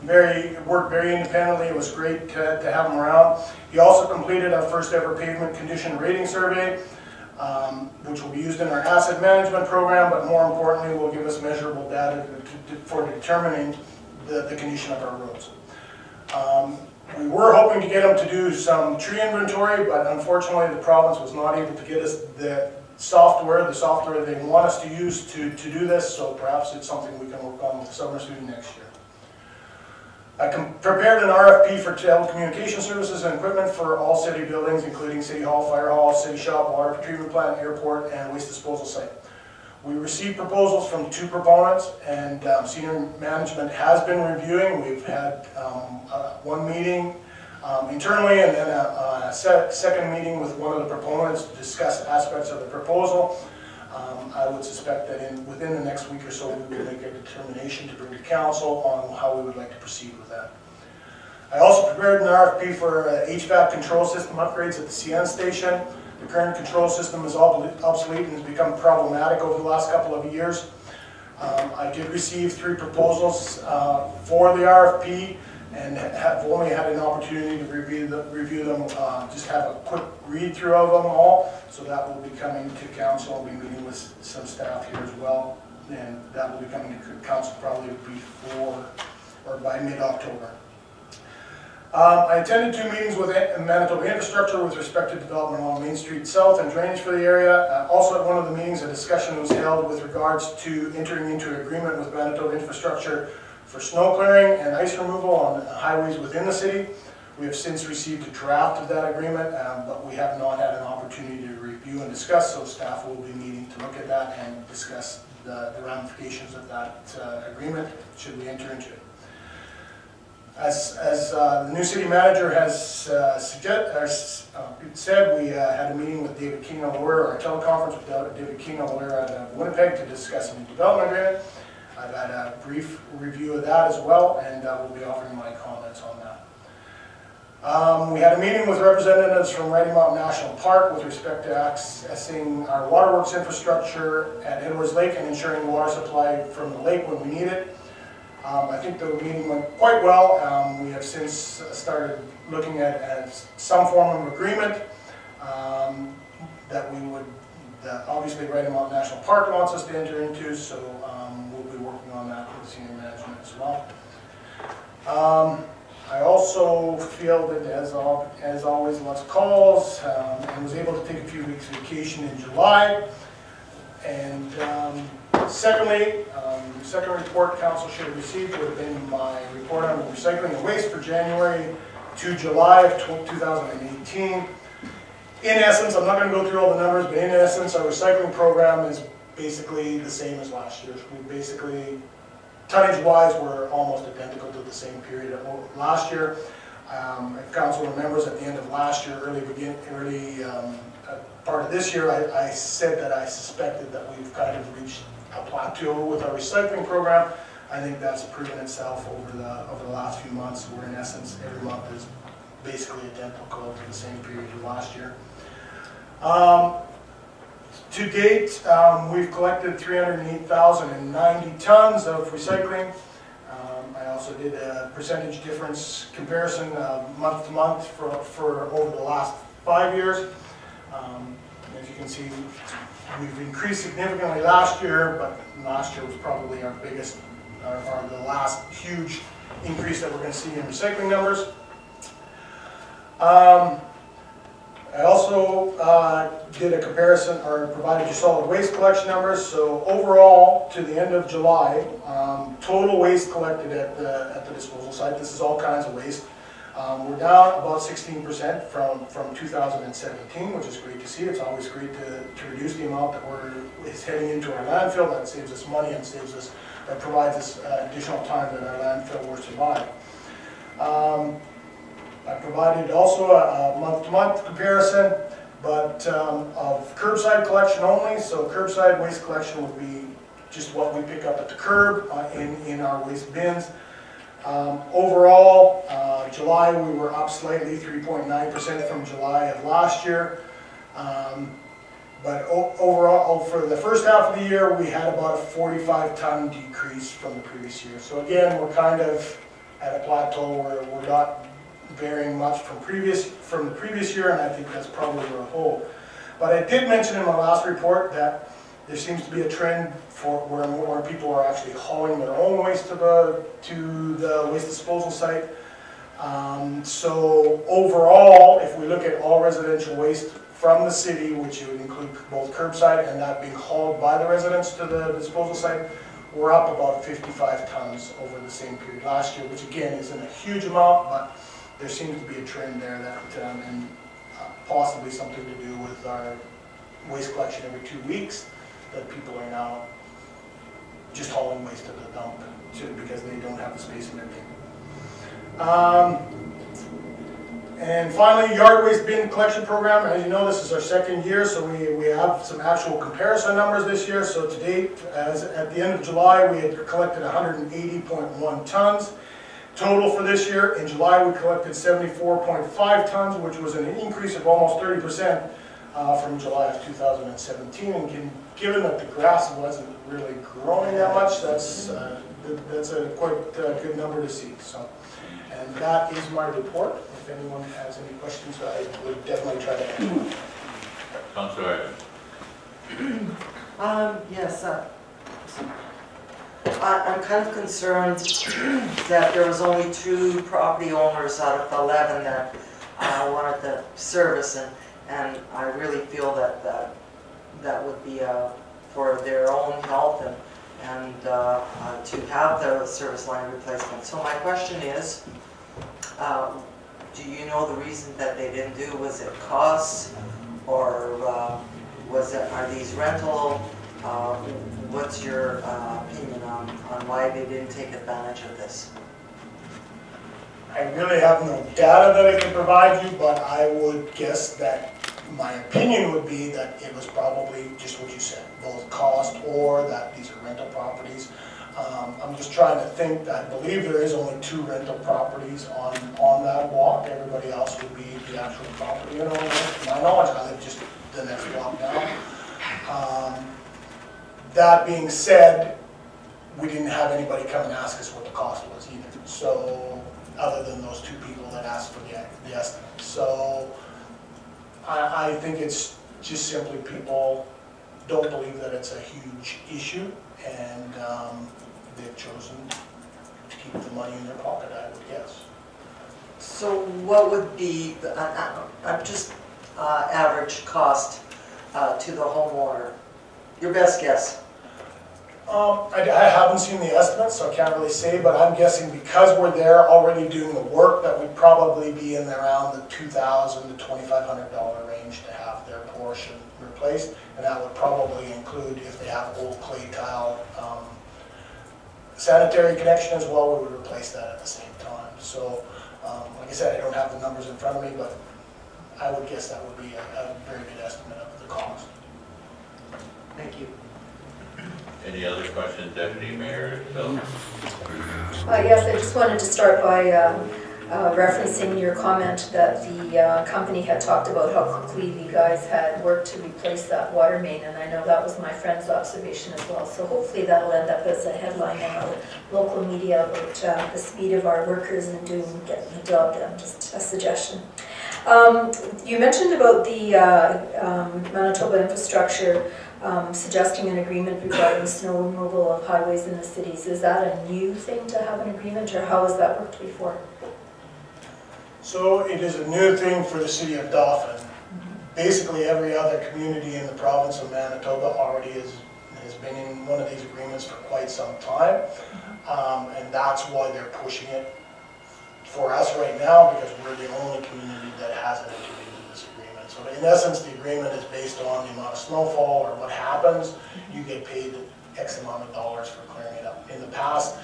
Worked very independently. It was great to have him around. He also completed our first ever pavement condition rating survey, which will be used in our asset management program, but more importantly will give us measurable data for determining the condition of our roads. We were hoping to get them to do some tree inventory, but unfortunately the province was not able to get us the software they want us to use to do this, so perhaps it's something we can work on with the summer student next year. I prepared an RFP for telecommunication services and equipment for all city buildings, including City Hall, Fire Hall, City Shop, Water Treatment Plant, Airport, and Waste Disposal Site. We received proposals from 2 proponents, and senior management has been reviewing. We've had one meeting internally and then a second meeting with one of the proponents to discuss aspects of the proposal. I would suspect that within the next week or so we will make a determination to bring to council on how we would like to proceed with that. I also prepared an RFP for HVAC control system upgrades at the CN station. The current control system is obsolete and has become problematic over the last couple of years. I did receive 3 proposals for the RFP and have only had an opportunity to review them, just have a quick read through of them all, so that will be coming to council. I'll be meeting with some staff here as well, and that will be coming to council probably before or by mid-October. I attended 2 meetings with Manitoba Infrastructure with respect to development along Main Street South and drainage for the area. Also at one of the meetings, a discussion was held with regards to entering into an agreement with Manitoba Infrastructure for snow clearing and ice removal on highways within the city. We have since received a draft of that agreement, but we have not had an opportunity to review and discuss, so staff will be meeting to look at that and discuss the ramifications of that agreement should we enter into it. As the new city manager has said, we had a meeting with David King, a lawyer, or a teleconference with David King, a lawyer out of Winnipeg, to discuss a new development agreement. I've had a brief review of that as well, and will be offering my comments on that. We had a meeting with representatives from Riding Mountain National Park with respect to accessing our waterworks infrastructure at Edwards Lake and ensuring water supply from the lake when we need it. I think the meeting went quite well. We have since started looking at some form of agreement that obviously Riding Mountain National Park wants us to enter into, so we'll be working on that with the senior management as well. I also fielded, as always, lots of calls and was able to take a few weeks vacation in July. And secondly, the second report council should have received would have been my report on recycling and waste for January to July of 2018. In essence, I'm not going to go through all the numbers, but in essence, our recycling program is basically the same as last year's. We basically, tonnage-wise, we're almost identical to the same period of last year. If council remembers, at the end of last year, early part of this year, I said that I suspected that we've kind of reached a plateau with our recycling program. I think that's proven itself over the last few months, where in essence every month is basically identical to the same period of last year. To date, we've collected 308,090 tons of recycling. I also did a percentage difference comparison month to month for over the last 5 years. As you can see, we've increased significantly last year, but last year was probably our biggest, or the last huge increase that we're going to see in recycling numbers. I also did a comparison, or provided you solid waste collection numbers. So overall, to the end of July, total waste collected at the disposal site, this is all kinds of waste, we're down about 16% from 2017, which is great to see. It's always great to reduce the amount that is heading into our landfill. That saves us money and that provides us additional time that our landfill will survive. I provided also a month-to-month comparison, but of curbside collection only. So curbside waste collection would be just what we pick up at the curb in our waste bins. Overall, July we were up slightly, 3.9% from July of last year. But overall, for the first half of the year, we had about a 45-ton decrease from the previous year. So again, we're kind of at a plateau where we're not varying much from the previous year, and I think that's probably where it'll hold. But I did mention in my last report that there seems to be a trend for where more people are actually hauling their own waste to the waste disposal site. So overall, if we look at all residential waste from the city, which would include both curbside and that being hauled by the residents to the disposal site, we're up about 55 tons over the same period last year, which again isn't a huge amount, but there seems to be a trend there that, and possibly something to do with our waste collection every 2 weeks, that people are now just hauling waste to the dump because they don't have the space in their bin. And finally, yard waste bin collection program. As you know, this is our second year, so we have some actual comparison numbers this year. So to date, at the end of July, we had collected 180.1 tons. Total for this year, in July we collected 74.5 tons, which was an increase of almost 30% from July of 2017. And given that the grass wasn't really growing that much, that's a quite good number to see. So, and that is my report. if anyone has any questions, I would definitely try to answer. Councillor Ivey. Yes, I'm kind of concerned that there was only 2 property owners out of 11 that wanted the service, and I really feel that would be for their own health and to have the service line replacement. So my question is, do you know the reason that they didn't do? Was it costs, or are these rental? What's your opinion on why they didn't take advantage of this? I really have no data that I can provide you, but I would guess that my opinion would be that it was probably just what you said, both cost or that these are rental properties. I'm just trying to think. I believe there is only 2 rental properties on that walk. Everybody else would be the actual property owner. To my knowledge, I live just the next block down. That being said, we didn't have anybody come and ask us what the cost was either. So, other than those 2 people that asked for the estimate. So, I think it's just simply people don't believe that it's a huge issue, and they've chosen to keep the money in their pocket, I would guess. So what would be, just average cost to the homeowner? Your best guess? I haven't seen the estimates, so I can't really say, but I'm guessing because we're there already doing the work, that we'd probably be in around the $2,000 to $2,500 range to have their portion replaced, and that would probably include, if they have old clay tile sanitary connection as well, we would replace that at the same time. So, like I said, I don't have the numbers in front of me, but I would guess that would be a very good estimate of the cost. Thank you. Any other questions, Deputy Mayor Bill? Yes, I just wanted to start by referencing your comment that the company had talked about how quickly the guys had worked to replace that water main, and I know that was my friend's observation as well. So hopefully that'll end up as a headline in our local media about the speed of our workers and getting the job done. Just a suggestion. You mentioned about the Manitoba infrastructure suggesting an agreement regarding snow removal of highways in the cities. Is that a new thing to have an agreement, or how has that worked before? So it is a new thing for the city of Dauphin. Basically every other community in the province of Manitoba already has been in one of these agreements for quite some time. And that's why they're pushing it for us right now, because we're the only community that hasn't entered into this agreement. So in essence, the agreement is based on the amount of snowfall or what happens. You get paid X amount of dollars for clearing it up. In the past,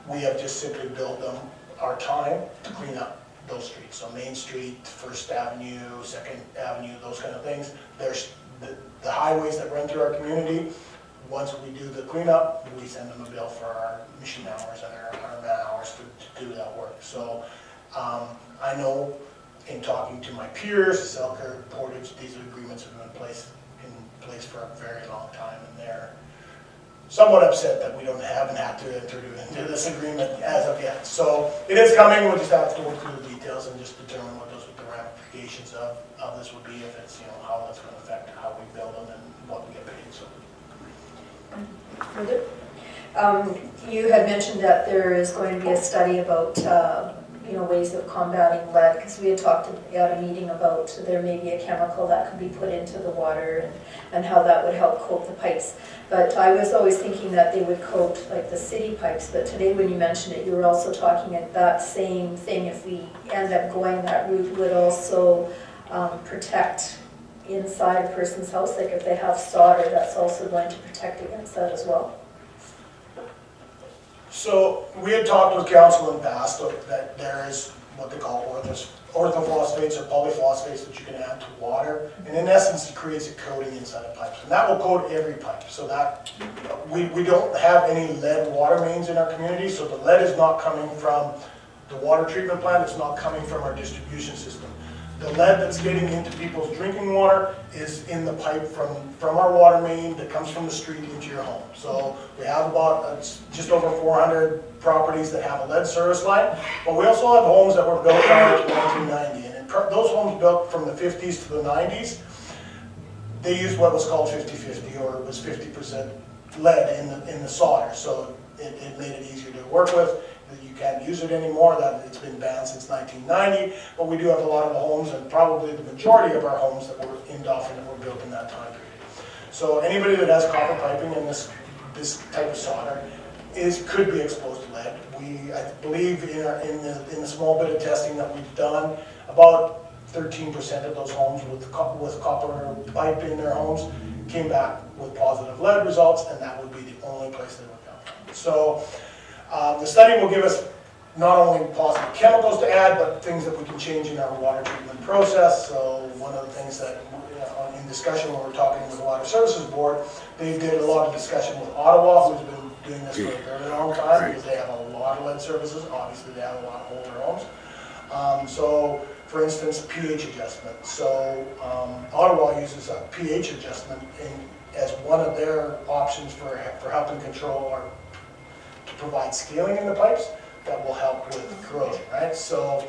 we have just simply billed them our time to clean up those streets. So Main Street, First Avenue, Second Avenue, those kind of things. There's the highways that run through our community. Once we do the cleanup, we send them a bill for our machine hours and our man hours to do that work. So I know in talking to my peers, Selkirk, Portage, these agreements have been in place for a very long time, and they're somewhat upset that we haven't had to enter into this agreement as of yet. So it is coming. We'll just have to work through the details and just determine what the ramifications of this would be, if it's, how that's going to affect how we build them and what we get paid. So. You had mentioned that there is going to be a study about ways of combating lead, because we had talked at a meeting about there may be a chemical that could be put into the water and how that would help coat the pipes. But I was always thinking that they would coat like the city pipes, but today when you mentioned it, you were also talking at that same thing, if we end up going that route, would also protect inside a person's house, like if they have solder, that's also going to protect against that as well. So we had talked with council in the past that there is what they call orthophosphates or polyphosphates that you can add to water, and in essence it creates a coating inside of pipes, and that will coat every pipe. So that we don't have any lead water mains in our community, so the lead is not coming from the water treatment plant, it's not coming from our distribution system. the lead that's getting into people's drinking water is in the pipe from our water main that comes from the street into your home. So we have about just over 400 properties that have a lead service line, but we also have homes that were built prior to 1990. And those homes built from the 50s to the 90s, they used what was called 50-50, or it was 50% lead in the solder. So it made it easier to work with. You can't use it anymore. That it's been banned since 1990, but we do have a lot of the homes, and probably the majority of our homes that were in Dauphin that were built in that time period. So anybody that has copper piping in this type of solder could be exposed to lead. I believe in the small bit of testing that we've done, about 13% of those homes with copper pipe in their homes came back with positive lead results, and that would be the only place they would come from. So the study will give us not only possible chemicals to add, but things that we can change in our water treatment process. So one of the things that, in discussion when we're talking with the Water Services Board, they did a lot of discussion with Ottawa, who's been doing this for a very long time, because they have a lot of lead services. Obviously, they have a lot of older homes. So, for instance, pH adjustment. So Ottawa uses a pH adjustment as one of their options for helping control or to provide scaling in the pipes that will help with corrosion, right? So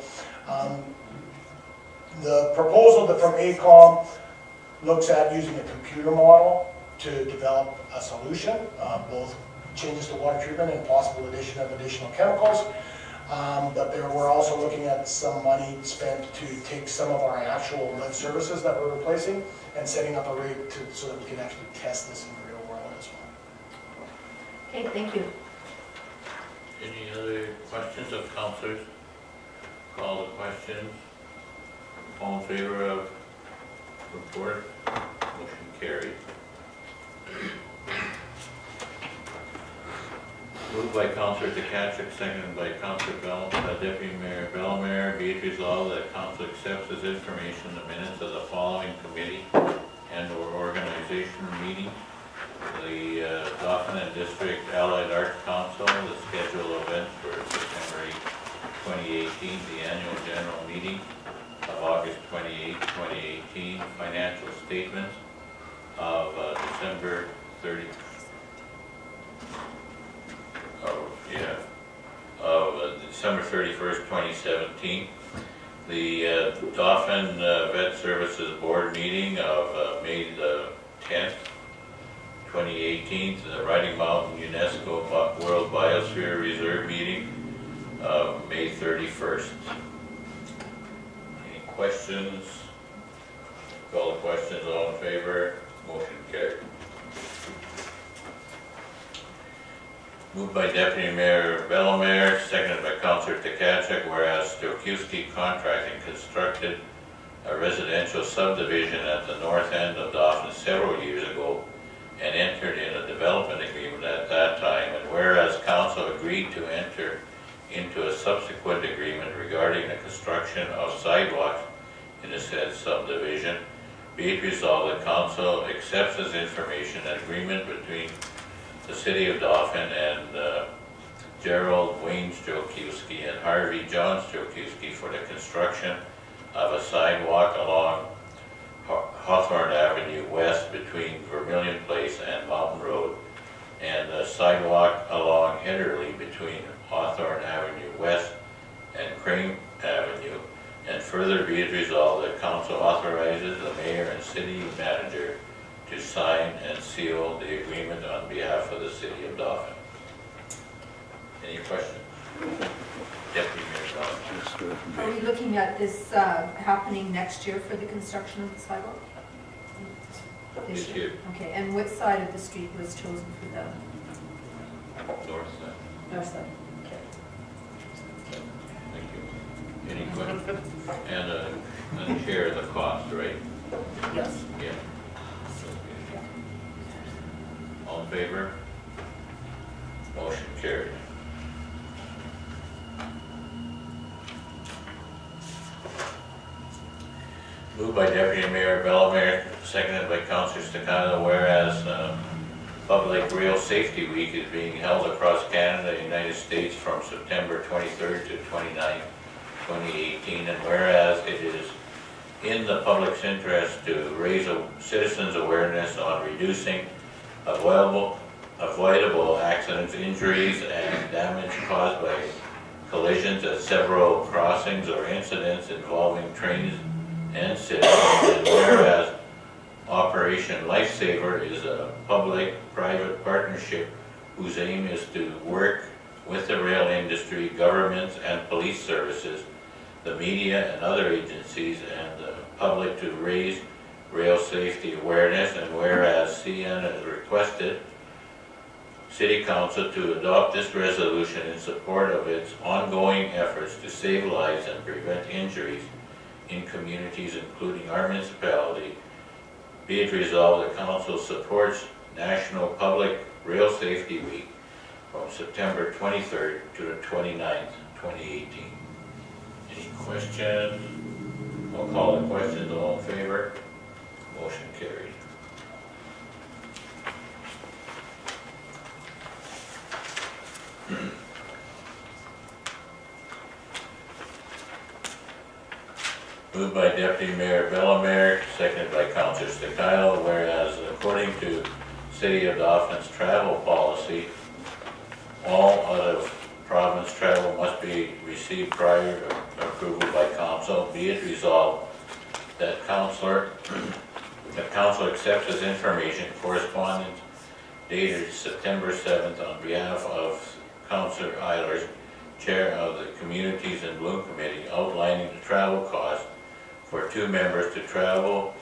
the proposal from AECOM looks at using a computer model to develop a solution, both changes to water treatment and possible addition of additional chemicals. But we're also looking at some money spent to take some of our actual lead services that we're replacing and setting up a rate so that we can actually test this in the real world as well. Okay, thank you. Any other questions of councillors? Call the question. All in favor of report? Motion carried. Moved by Councillor Tkachuk, seconded by Councillor Deputy Mayor Bellemare. Be it resolved that Council accepts as information the minutes of the following committee and/or organization meeting: the Dauphin and District Allied Arts Council, the scheduled events for September 8, 2018, the annual general meeting of August 28, 2018, financial statements of December 30. December 31st, 2017. The Dauphin Vet Services Board meeting of May the 10th, 2018. The Riding Mountain UNESCO World Biosphere Reserve meeting of May 31st. Any questions? Call the questions. All in favor? Motion carried. Moved by Deputy Mayor Bellemare, seconded by Councillor Tkachuk, whereas Stokowski Contracting constructed a residential subdivision at the north end of Dauphin several years ago and entered in a development agreement at that time, and whereas Council agreed to enter into a subsequent agreement regarding the construction of sidewalks in the said subdivision, be it resolved that Council accepts as information an agreement between the City of Dauphin and Gerald Wayne Stokowski and Harvey John Stokowski for the construction of a sidewalk along Hawthorne Avenue West between Vermilion Place and Mountain Road, and a sidewalk along Hedderly between Hawthorne Avenue West and Crane Avenue, and further be it resolved that Council authorizes the Mayor and City Manager to sign and seal the agreement on behalf of the City of Dauphin. Any questions? Deputy Mayor Bellemare. Are we looking at this happening next year for the construction of the sidewalk? This year. Okay, and what side of the street was chosen for the North side. north side? Okay. Thank you. Any questions? And share the cost, right? Yes. Yeah. All in favor? Motion carried. Moved by Deputy Mayor Bellemare, seconded by Councillor Staccato, whereas Public Rail Safety Week is being held across Canada and the United States from September 23rd to 29th, 2018, and whereas it is in the public's interest to raise citizens' awareness on reducing avoidable accidents, injuries, and damage caused by collisions at several crossings or incidents involving trains and citizens. And whereas Operation Lifesaver is a public-private partnership whose aim is to work with the rail industry, governments, and police services, the media and other agencies, and the public to raise rail safety awareness. And whereas CN has requested City Council to adopt this resolution in support of its ongoing efforts to save lives and prevent injuries in communities including our municipality, be it resolved, the Council supports National Public Rail Safety Week from September 23rd to the 29th, 2018. Any questions? I'll call the questions. All in favor? Motion carried. Moved by Deputy Mayor Bellemare, seconded by Councillor Stakilo, whereas according to City of Dauphin's travel policy, all out-of-province travel must be received prior approval by Council. Be it resolved that Council accepts as information correspondence dated September 7th on behalf of Councillor Eilers, Chair of the Communities in Bloom Committee, outlining the travel cost for 2 members to travel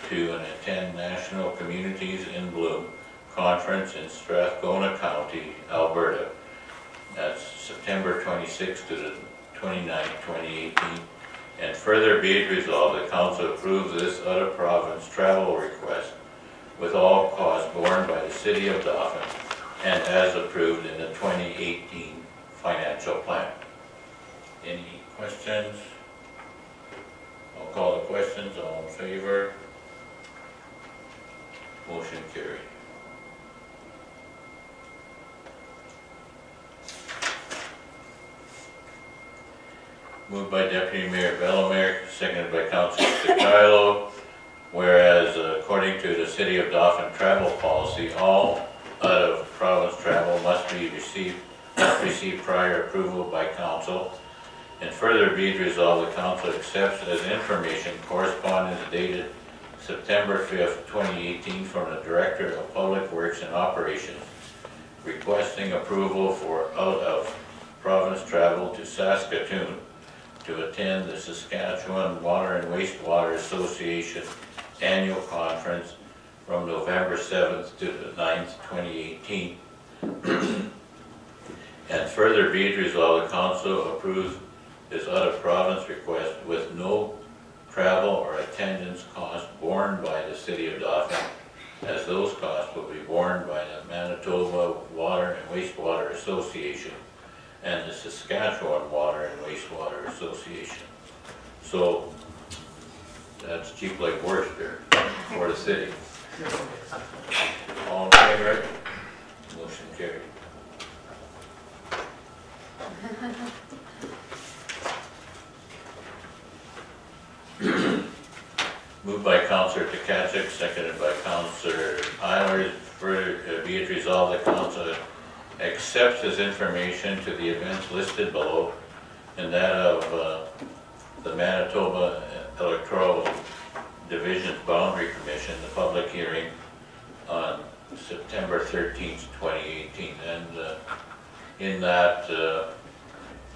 to and attend National Communities in Bloom Conference in Strathcona County, Alberta. That's September 26th to the 29th, 2018. And further be it resolved, the Council approves this out-of-province travel request with all costs borne by the City of Dauphin and as approved in the 2018 financial plan. Any questions? I'll call the questions. All in favor? Motion carried. Moved by Deputy Mayor Bellemare, seconded by Councillor Stakilo, whereas according to the City of Dauphin travel policy, all out-of-province travel must receive prior approval by Council. And further be it resolved, the Council accepts as information correspondence dated September 5th, 2018 from the Director of Public Works and Operations requesting approval for out-of-province travel to Saskatoon to attend the Saskatchewan Water and Wastewater Association Annual Conference from November 7th to the 9th, 2018. And further be it resolved, the Council approves this out-of-province request with no travel or attendance costs borne by the City of Dauphin, as those costs will be borne by the Manitoba Water and Wastewater Association and the Saskatchewan Water and Wastewater Association. So that's cheap like Worcester for the city. All in favor? Motion carried. Moved by Councillor Tkachuk, seconded by Councillor Eilers. Further be it resolved, the Council accepts as information to the events listed below and that of the Manitoba Electoral Division's Boundary Commission, the public hearing on September 13th, 2018. And in that,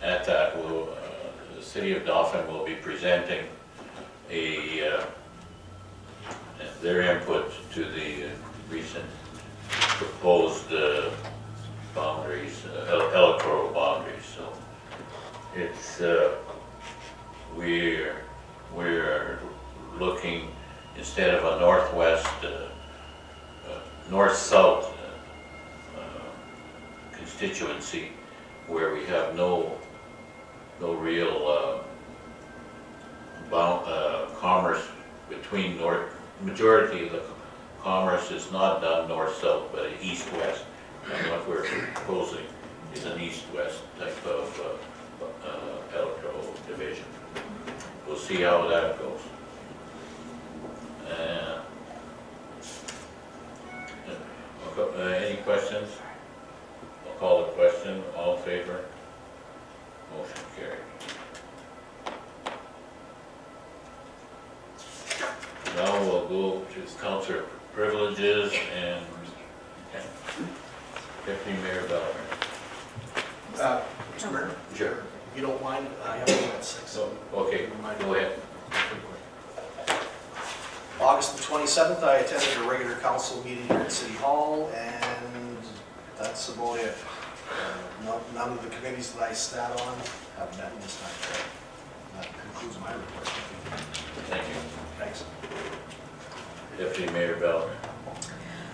at that, the City of Dauphin will be presenting their input to the recent proposed boundaries, electoral boundaries. So it's we're looking, instead of a northwest, north-south constituency where we have no real commerce between majority of the commerce is not done north-south, but east-west. And what we're proposing is an east-west type of electoral division. We'll see how that goes. privileges and, okay. Deputy Mayor Bellmer. Mr. Mayor, Sure. if you don't mind, I have a minute at 6, so. Okay, go ahead. August the 27th, I attended a regular council meeting here at City Hall, and that's about it. None of the committees that I sat on have met this time. That concludes my report. Thank you. Thanks. Deputy Mayor Bellmer.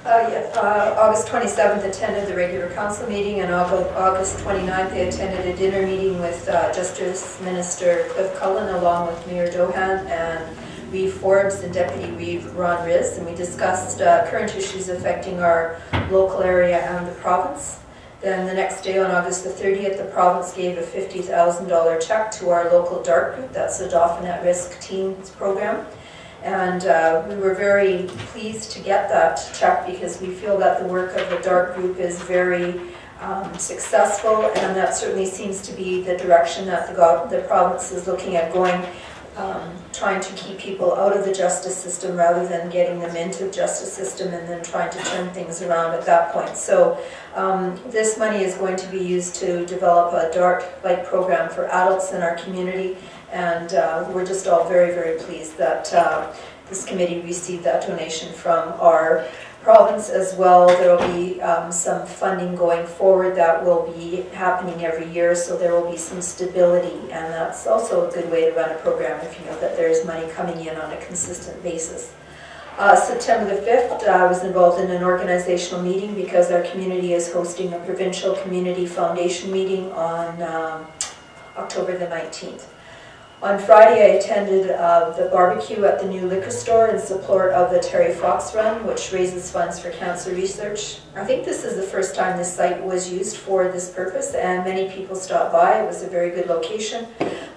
August 27th attended the regular council meeting, and August 29th they attended a dinner meeting with Justice Minister Cliff Cullen along with Mayor Dauphin and Reeve Forbes and Deputy Reeve Ron Riz, and we discussed current issues affecting our local area and the province. Then the next day on August the 30th, the province gave a $50,000 check to our local DART group, that's the Dauphin at Risk Teens program. And we were very pleased to get that check because we feel that the work of the DART group is very successful, and that certainly seems to be the direction that the province is looking at going, trying to keep people out of the justice system rather than getting them into the justice system and then trying to turn things around at that point. So this money is going to be used to develop a DART-like program for adults in our community. And we're just all very, very pleased that this committee received that donation from our province as well. There will be some funding going forward that will be happening every year, so there will be some stability, and that's also a good way to run a program if you know that there's money coming in on a consistent basis. September the 5th, I was involved in an organizational meeting because our community is hosting a provincial community foundation meeting on October the 19th. On Friday, I attended the barbecue at the new liquor store in support of the Terry Fox Run, which raises funds for cancer research. I think this is the first time this site was used for this purpose, and many people stopped by. It was a very good location.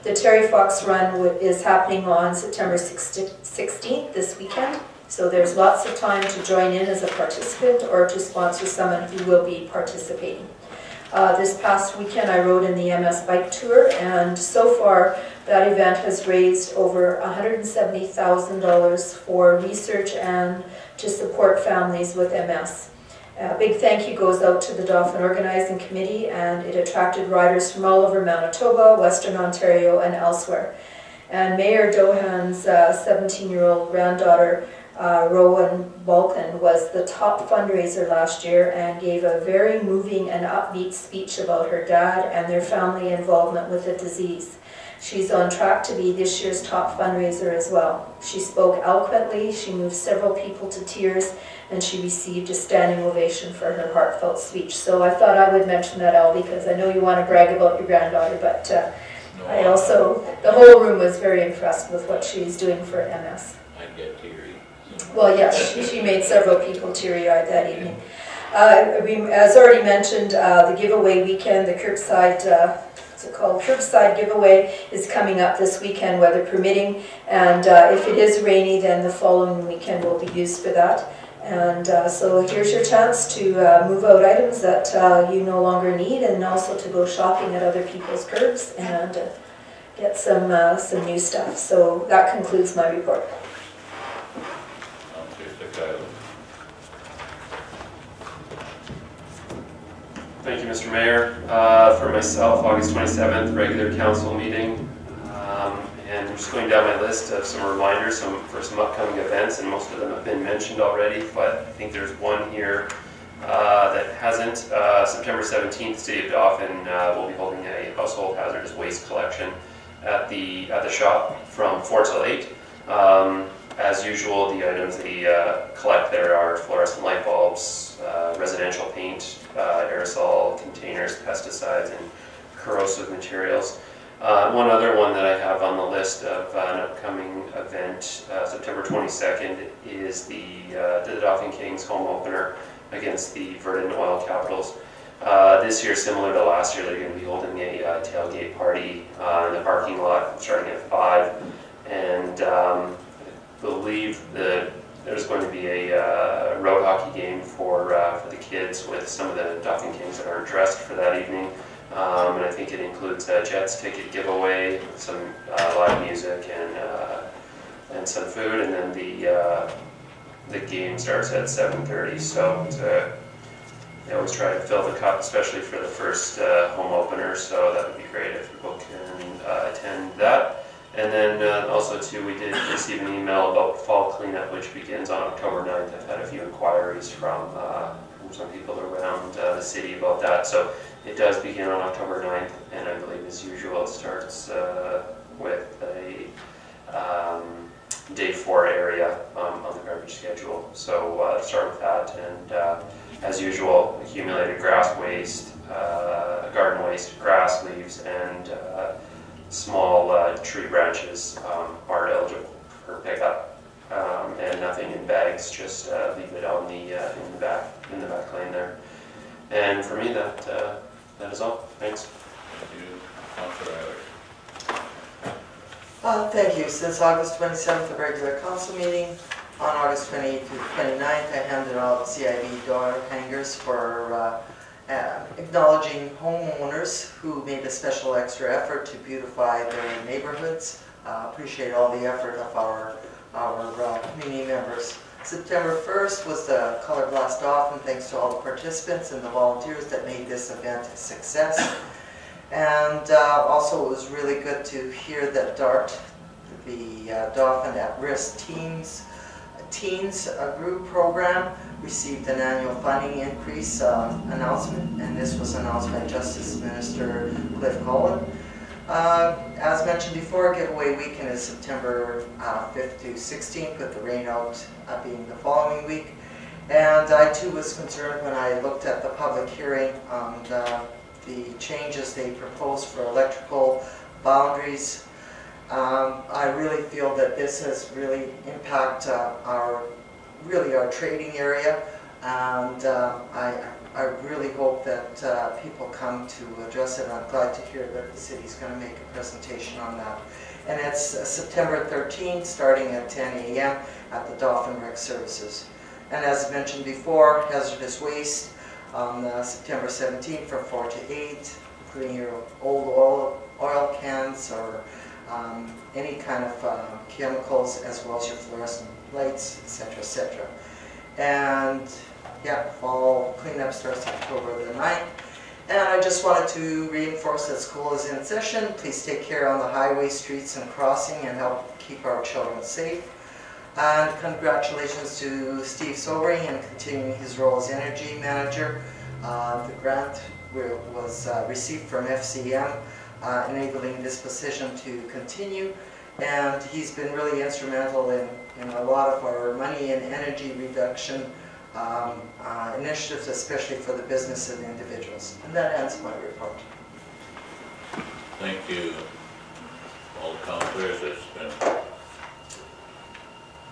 The Terry Fox Run is happening on September 16th, this weekend, so there's lots of time to join in as a participant or to sponsor someone who will be participating. This past weekend I rode in the MS bike tour, and so far that event has raised over $170,000 for research and to support families with MS. A big thank you goes out to the Dauphin Organizing Committee, and it attracted riders from all over Manitoba, Western Ontario and elsewhere. And Mayor Dauphin's 17-year-old granddaughter Rowan Balkan was the top fundraiser last year and gave a very moving and upbeat speech about her dad and their family involvement with the disease. She's on track to be this year's top fundraiser as well. She spoke eloquently, she moved several people to tears, and she received a standing ovation for her heartfelt speech. So I thought I would mention that, Al, because I know you want to brag about your granddaughter, but the whole room was very impressed with what she's doing for MS. I get teary. Well, yes, she made several people teary-eyed that evening. As already mentioned, the giveaway weekend, the curbside, what's it called? Curbside giveaway is coming up this weekend, weather permitting. And if it is rainy, then the following weekend will be used for that. And so here's your chance to move out items that you no longer need, and also to go shopping at other people's curbs and get some new stuff. So that concludes my report. Thank you, Mr. Mayor. For myself, August 27th, regular council meeting. And I'm just going down my list of some reminders for some upcoming events, and most of them have been mentioned already, but I think there's one here that hasn't. September 17th, City of Dauphin will be holding a household hazardous waste collection at the shop from 4 till 8. As usual, the items they collect there are fluorescent light bulbs, residential paint, aerosol containers, pesticides, and corrosive materials. One other one that I have on the list of an upcoming event, September 22nd, is the Dauphin Kings home opener against the Verdun Oil Capitals. This year, similar to last year, they're going to be holding a tailgate party in the parking lot starting at 5. And I believe that there's going to be a road hockey game for the kids with some of the Dauphin Kings that are dressed for that evening. And I think it includes a Jets ticket giveaway, some live music, and some food. And then the game starts at 7:30, so they always try to fill the cup, especially for the first home opener, so that would be great if people can attend that. And then also too, we did receive an email about fall cleanup, which begins on October 9th. I've had a few inquiries from some people around the city about that. So it does begin on October 9th, and I believe as usual it starts with a day 4 area on the garbage schedule. So start with that, and as usual, accumulated grass waste, garden waste, grass leaves, and small tree branches are eligible for pickup, and nothing in bags. Just leave it on the in the back lane there. And for me, that is all. Thanks. Thank you, Councillor Eilers. Thank you. Since August 27th, the regular council meeting, on August 28th to 29th, I handed out CIB door hangers for acknowledging homeowners who made a special extra effort to beautify their neighborhoods. Appreciate all the effort of our community members. September 1st was the Color Blast Off, and thanks to all the participants and the volunteers that made this event a success. And also it was really good to hear that DART, the Dauphin at-Risk Teens Group Program, received an annual funding increase announcement, and this was announced by Justice Minister Cliff Cullen. As mentioned before, giveaway weekend is September 5th to 16th, with the rain out being the following week. And I too was concerned when I looked at the public hearing on the changes they proposed for electrical boundaries. I really feel that this has really impacted our trading area, and I really hope that people come to address it. I'm glad to hear that the city's going to make a presentation on that. And it's September 13th, starting at 10 a.m. at the Dauphin Rec Services. And as mentioned before, hazardous waste on September 17th from 4 to 8, including your old oil cans or any kind of chemicals, as well as your fluorescent lights, etc., etc. And yeah, fall cleanup starts October the 9th. And I just wanted to reinforce that school is in session. Please take care on the highway, streets, and crossing, and help keep our children safe. And congratulations to Steve Sobering in continuing his role as energy manager. The grant was received from FCM, enabling this position to continue. And he's been really instrumental in a lot of our money and energy reduction initiatives, especially for the business and individuals. And that ends my report. Thank you, all the councillors. It's been,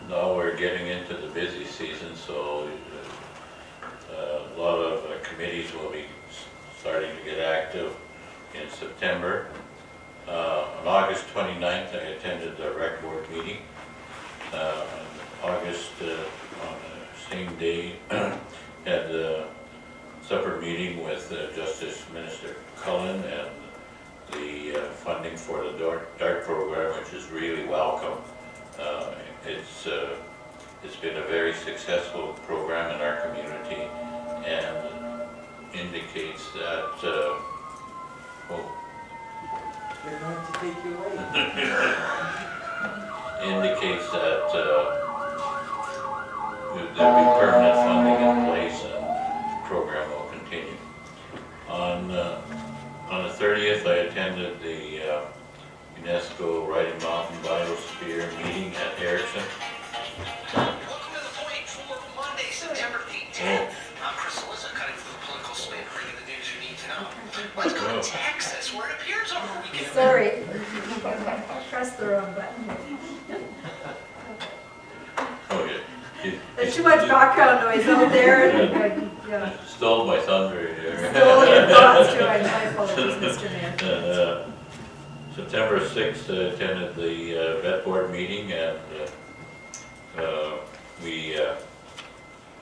now we're getting into the busy season, so a lot of committees will be starting to get active in September. On August 29th, I attended the rec board meeting. On August, on the same day, had a separate meeting with Justice Minister Cullen and the funding for the DART program, which is really welcome. It's been a very successful program in our community, and indicates that We're going to take you away. indicates that there'll be permanent funding in place and the program will continue. On the 30th, I attended the UNESCO Riding Mountain Biosphere meeting at Erickson. Welcome to the point for Monday, September 18th. I'm Chris Elissa, cutting through the political spin, bringing the news you need to know. Let's go to Texas, where it appears over the weekend. Sorry, I pressed the wrong button. Oh yeah. There's too much background noise out there. And, yeah. Stole my thunder here. Stole your thoughts too. I apologize, Mr. Mayor. September 6th, attended the vet board meeting, and we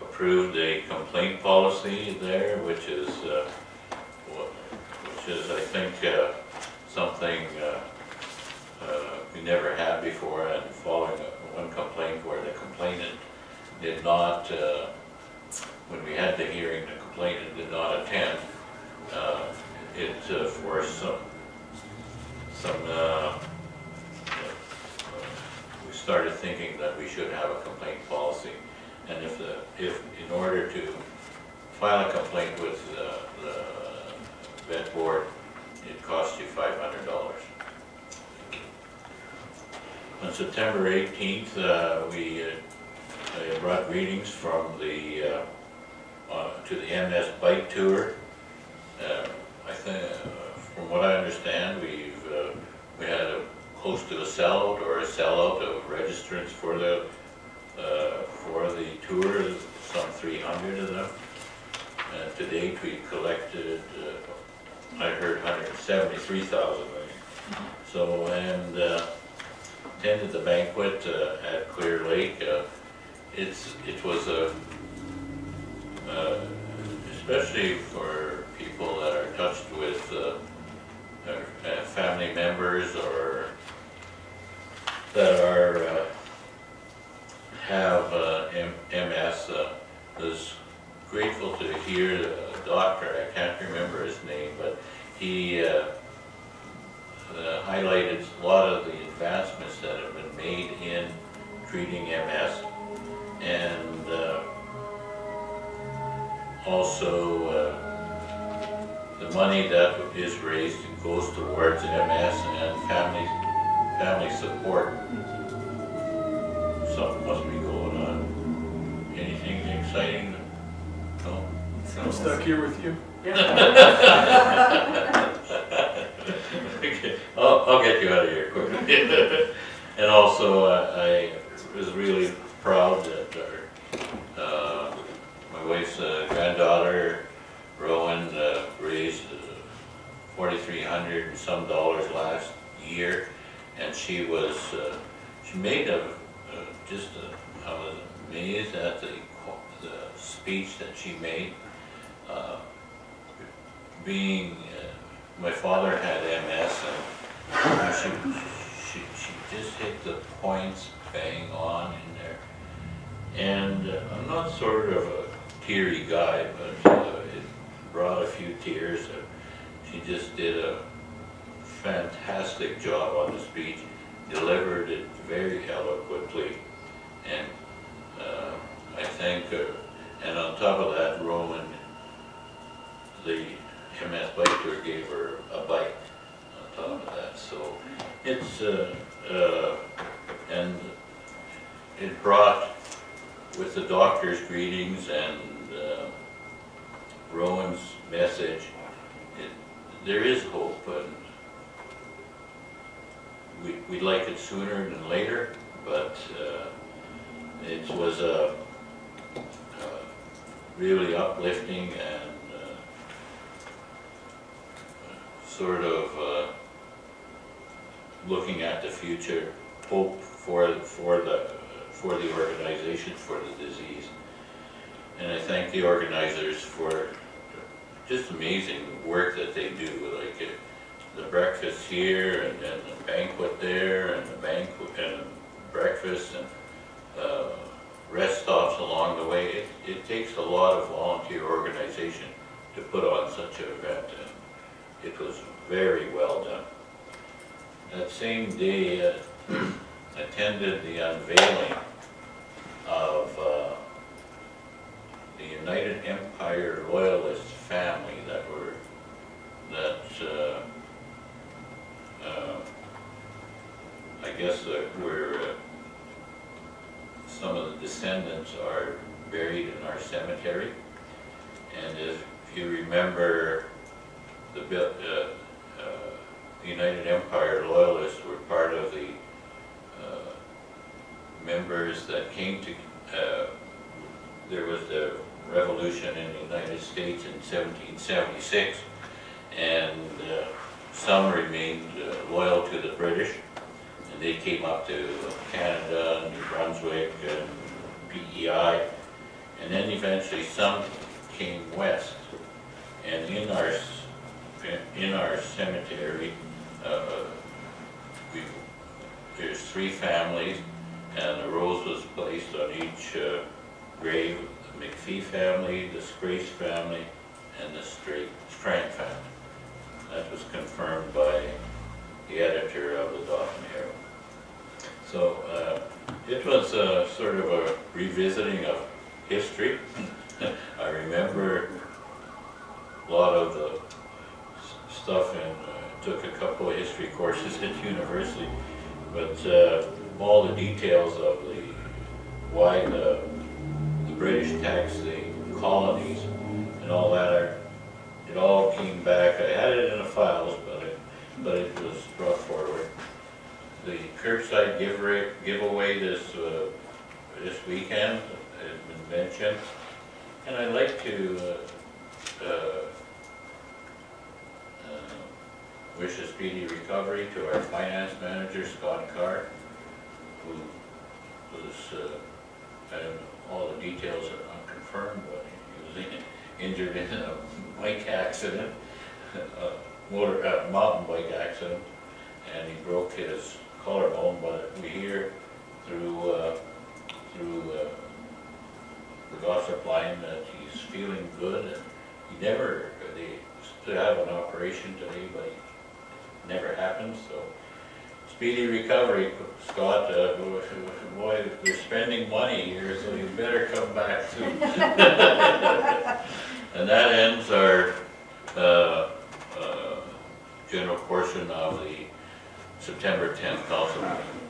approved a complaint policy there, which is I think something we never had before. And following one complaint where the complainant did not, when we had the hearing, the complainant did not attend. It forced we started thinking that we should have a complaint policy. And if in order to file a complaint with the vet board, it costs you $500. On September 18th, we brought greetings from the to the MS bike tour. I think, from what I understand, we had close to a sellout or a sellout of registrants for the tour. Some 300 of them. To date, we collected, I heard 173,000. So, and attended the banquet at Clear Lake. It was especially for people that are touched with family members or that are have MS. Was grateful to hear the doctor, I can't remember his name, but he highlighted a lot of the advancements that have been made in treating MS, and also the money that is raised goes towards MS and family support. Something must be going on. Anything exciting? No? I'm stuck here with you. Okay. I'll get you out of here quickly. And also, I was really proud that my wife's granddaughter, Rowan, raised $4,300 and some last year, and she made I was amazed at the speech that she made. My father had MS, and she just hit the points bang on in there. And I'm not sort of a teary guy, but it brought a few tears. She just did a fantastic job on the speech, delivered it very eloquently, and I thank her. And on top of that, Roman, the MS bike tour, gave her a bike on top of that. So it's and it brought, with the doctor's greetings and Rowan's message, there is hope, and we'd like it sooner than later, but it was really uplifting and sort of looking at the future, hope for the organization, for the disease. And I thank the organizers for just amazing work that they do, like the breakfast here and then the banquet there and the banquet and breakfast and rest stops along the way. It takes a lot of volunteer organization to put on such an event, and it was very well done. That same day, attended the unveiling of the United Empire Loyalist family I guess where some of the descendants are buried in our cemetery. And if you remember, the United Empire Loyalists were part of the members that came to, there was the revolution in the United States in 1776, and some remained loyal to the British, and they came up to Canada, New Brunswick, and PEI, and then eventually some came west. And in our cemetery, there's 3 families, and a rose was placed on each grave, the McPhee family, the Scrace family, and the Strang family. That was confirmed by the editor of the Dauphin Herald. So it was sort of a revisiting of history. I remember a lot of the stuff and took a couple of history courses at university, but all the details of why the British taxed the colonies and all that, it all came back. I had it in the files, but it was brought forward. The curbside giveaway this weekend has been mentioned, and I'd like to wish a speedy recovery to our finance manager, Scott Carr, who was, I don't know, all the details are unconfirmed, but he was injured in a bike accident, a mountain bike accident, and he broke his collarbone, but we hear through the gossip line that he's feeling good, and they to have an operation today, but it never happened, so speedy recovery, Scott. Boy, we're spending money here, so you better come back soon. And that ends our general portion of the September 10th council meeting.